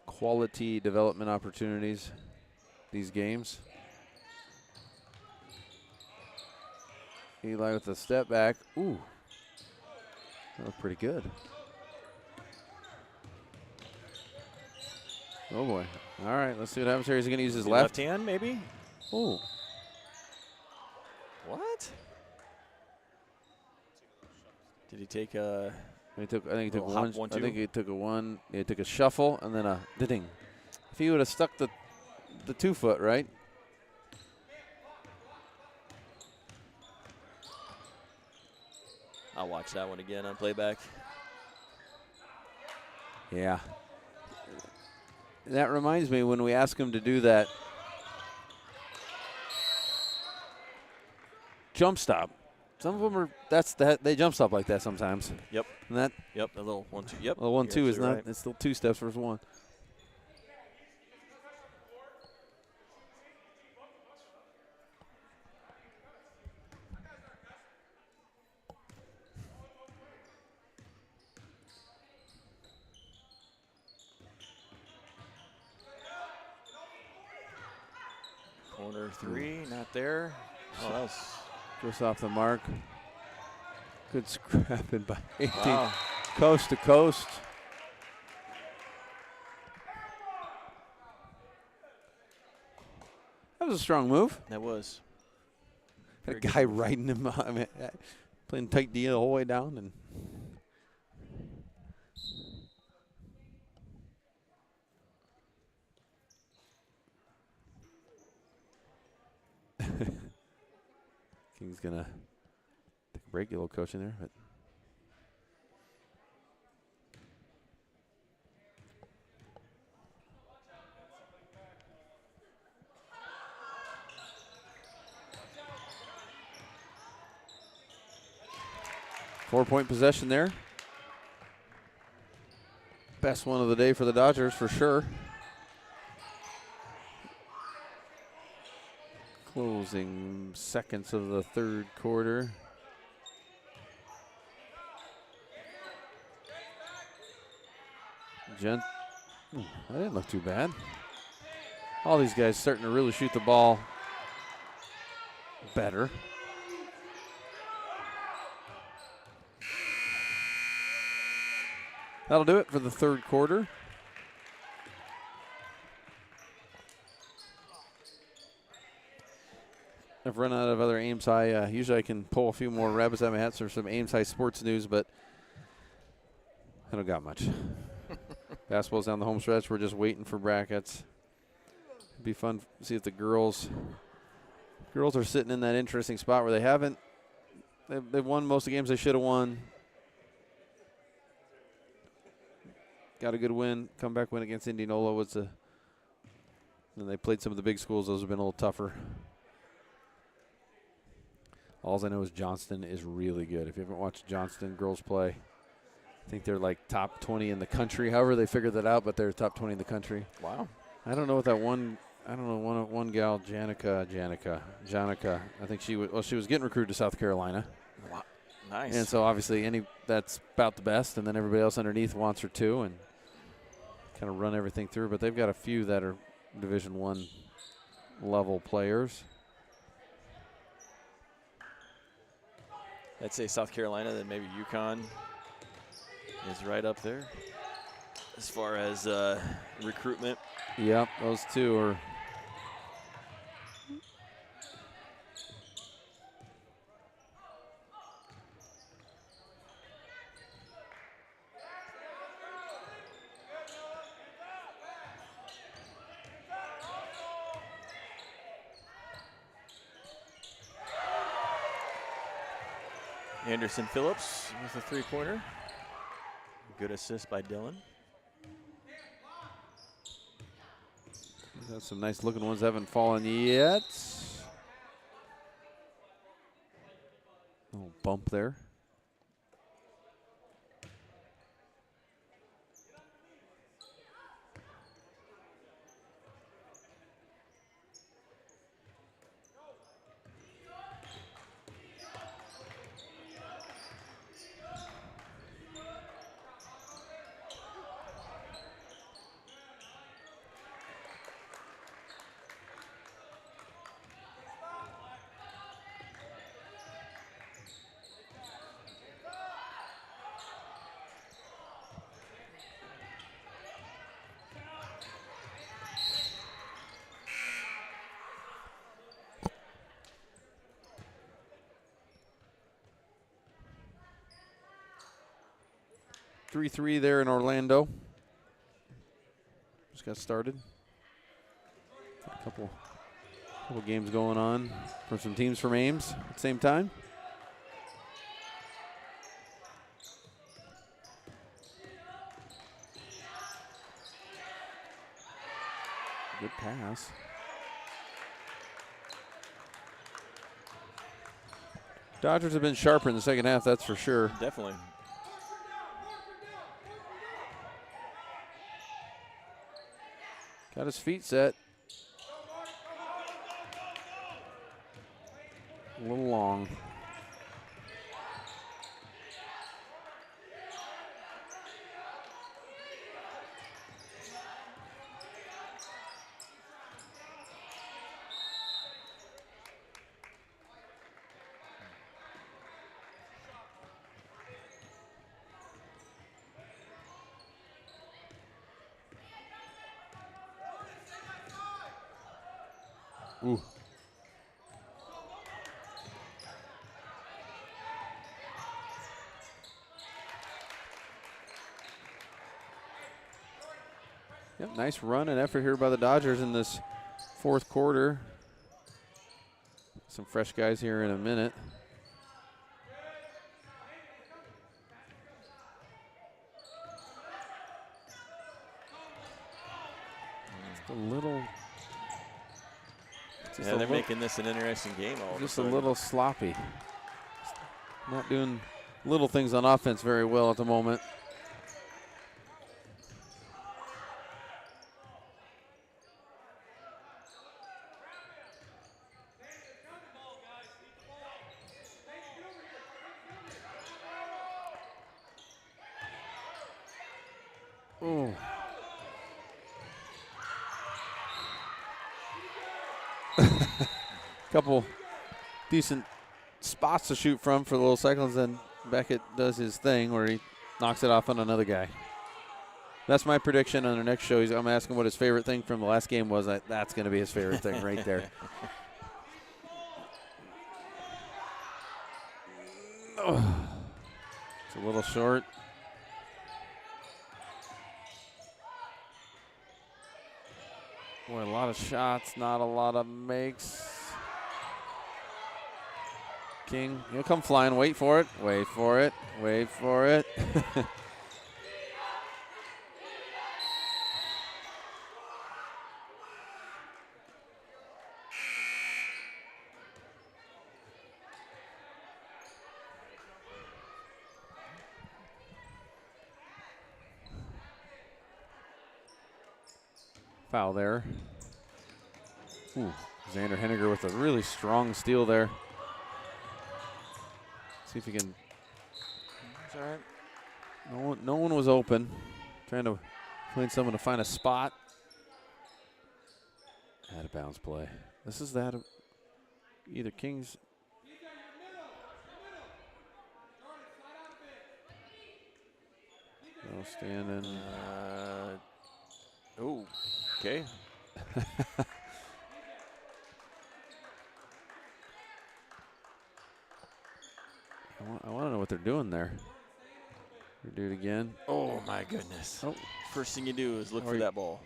quality development opportunities, these games. Eli with the step back. Ooh, that was pretty good. Oh boy. All right, let's see what happens here. He's going to use his left hand, maybe? Oh. What? Did he take a? I think he took hop one. 1-2? I think he took a one. He took a shuffle and then a ding. If he would have stuck the 2 foot right. I'll watch that one again on playback. Yeah. That reminds me when we ask him to do that jump stop. Some of them are they jump stop like that sometimes. Yep. And that Yep. A little 1-2. Yep. well, 1-2 is not. Right. It's still 2 steps versus 1. Corner 3, not there. Oh, that was Just off the mark. Good scrapping by 18. wow. Coast to coast. That was a strong move. That was. Got a Very good guy move. riding him. I mean, playing tight D the whole way down, and King's gonna take a break, get a little coaching there, but. Four-point possession there. Best one of the day for the Dodgers for sure. Closing seconds of the third quarter. That didn't look too bad. All these guys starting to really shoot the ball better. That'll do it for the third quarter. I've run out of other Ames High. Usually I can pull a few more rabbits out of my hats for some Ames High sports news, but I don't got much. Basketball's down the home stretch. We're just waiting for brackets. It'd be fun to see if the girls are sitting in that interesting spot where they've won most of the games they should have won. Got a good win, comeback win against Indianola. Then they played some of the big schools. Those have been a little tougher. All I know is Johnston is really good. If you haven't watched Johnston girls play, I think they're like top 20 in the country. However, they figured that out, but they're top 20 in the country. Wow. I don't know what that one. I don't know one gal, Janica. I think she was getting recruited to South Carolina. Wow. Nice. And so obviously that's about the best, and then everybody else underneath wants her too, and kind of run everything through. But they've got a few that are Division I level players. I'd say South Carolina, then maybe UConn is right up there as far as recruitment. Yep, those two are. Anderson Phillips with a three-pointer. Good assist by Dylan. Got some nice looking ones, haven't fallen yet. Little bump there. Three there in Orlando. Just got started. A couple games going on for some teams from Ames at the same time. Good pass. Dodgers have been sharper in the second half, that's for sure. Definitely. Got his feet set. A little long. Ooh. Yep, nice run and effort here by the Dodgers in this fourth quarter. Some fresh guys here in a minute. Just a little. Yeah, they're making this an interesting game. Just a little sloppy. Not doing little things on offense very well at the moment. Oh. Couple decent spots to shoot from for the little cycles, then Beckett does his thing where he knocks it off on another guy. That's my prediction on the next show. I'm asking what his favorite thing from the last game was. That's going to be his favorite thing right there. It's a little short. Boy, a lot of shots, not a lot of makes. King, he'll come flying. Wait for it. Wait for it. Wait for it. Foul there. Ooh, Xander Henniger with a really strong steal there. See if he can. It's all right. No one was open. Trying to find someone to find a spot. Out of bounds play. This is that of either Kings. No standing. Oh, okay. I want to know what they're doing there. We do it again. Oh, my goodness. Oh. First thing you do is look for that ball.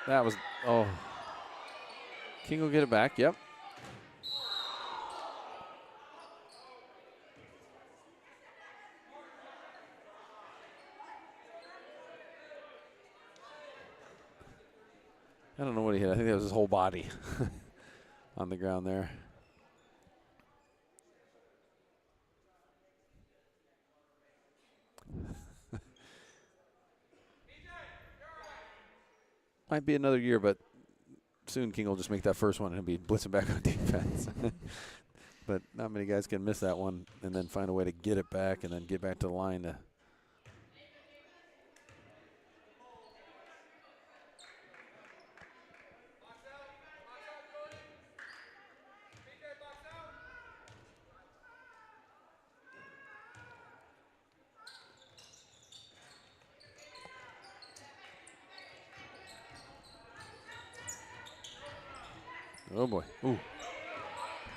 That was, oh. King will get it back, yep. I don't know what he hit. I think that was his whole body on the ground there. Might be another year, but soon King will just make that first one and he'll be blitzing back on defense. But not many guys can miss that one and then find a way to get it back and then get back to the line to. Oh boy. Ooh.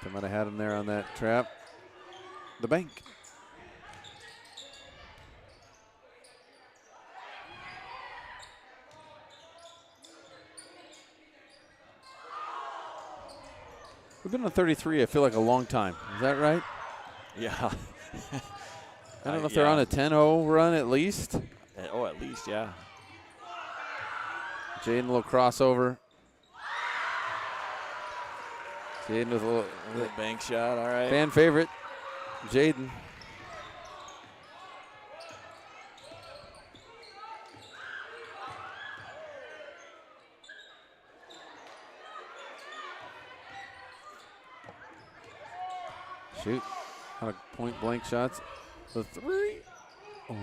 They might have had him there on that trap. The bank. We've been on 33, I feel like a long time. Is that right? Yeah. I don't know if they're on a 10-0 run at least. At least, yeah. Jaden, a little crossover. Jaden with a little bank shot, all right. Fan favorite, Jaden. Shoot. Out of point blank shots. The three. Oh.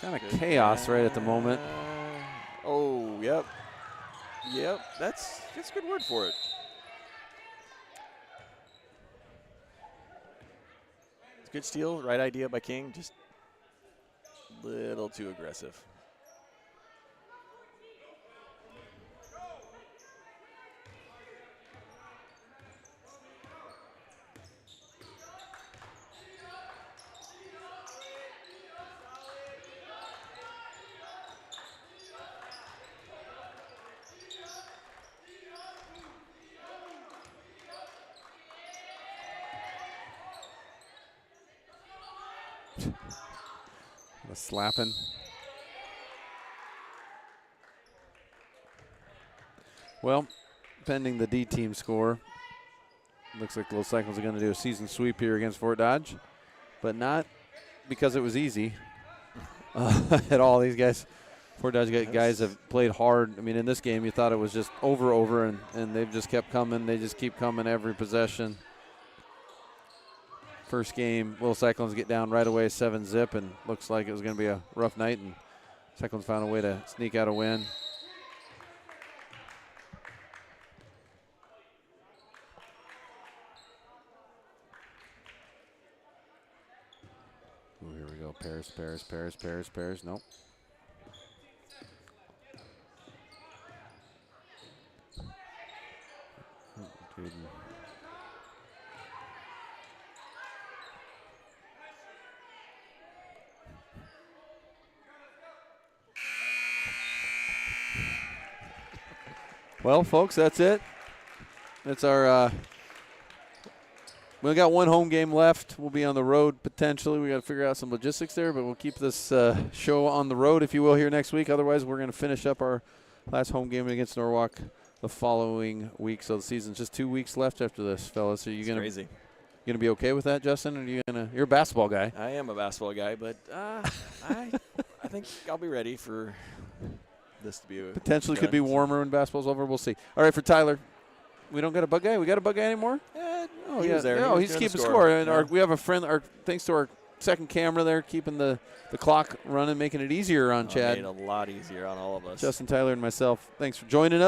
Kind of chaos right at the moment. Yep. Yep. That's a good word for it. It's a good steal. Right idea by King. Just a little too aggressive. The slapping. Well, pending the D team score, looks like the Little Cyclones are going to do a season sweep here against Fort Dodge, but not because it was easy at all. These guys, Fort Dodge guys have played hard. I mean, in this game, you thought it was just over, and they've just kept coming. They just keep coming every possession. First game, Little Cyclones get down right away 7-zip, and looks like it was going to be a rough night, and Cyclones found a way to sneak out a win. Ooh, here we go. Pairs. Nope. Dude. Well, folks, that's it. That's our. We got one home game left. We'll be on the road potentially. We got to figure out some logistics there, but we'll keep this show on the road, if you will, here next week. Otherwise, we're going to finish up our last home game against Norwalk the following week. So the season's just 2 weeks left after this, fellas. Are you going to be okay with that, Justin? Or you're a basketball guy? I am a basketball guy, but I think I'll be ready for this to be potentially could be warmer when basketball's over. We'll see. All right, for Tyler, we don't got a bug guy. We got a bug guy anymore? He was there. Yeah, he's keeping score. And we have a friend. Thanks to our second camera there, keeping the clock running, making it easier on Chad. Made it a lot easier on all of us. Justin, Tyler, and myself. Thanks for joining us.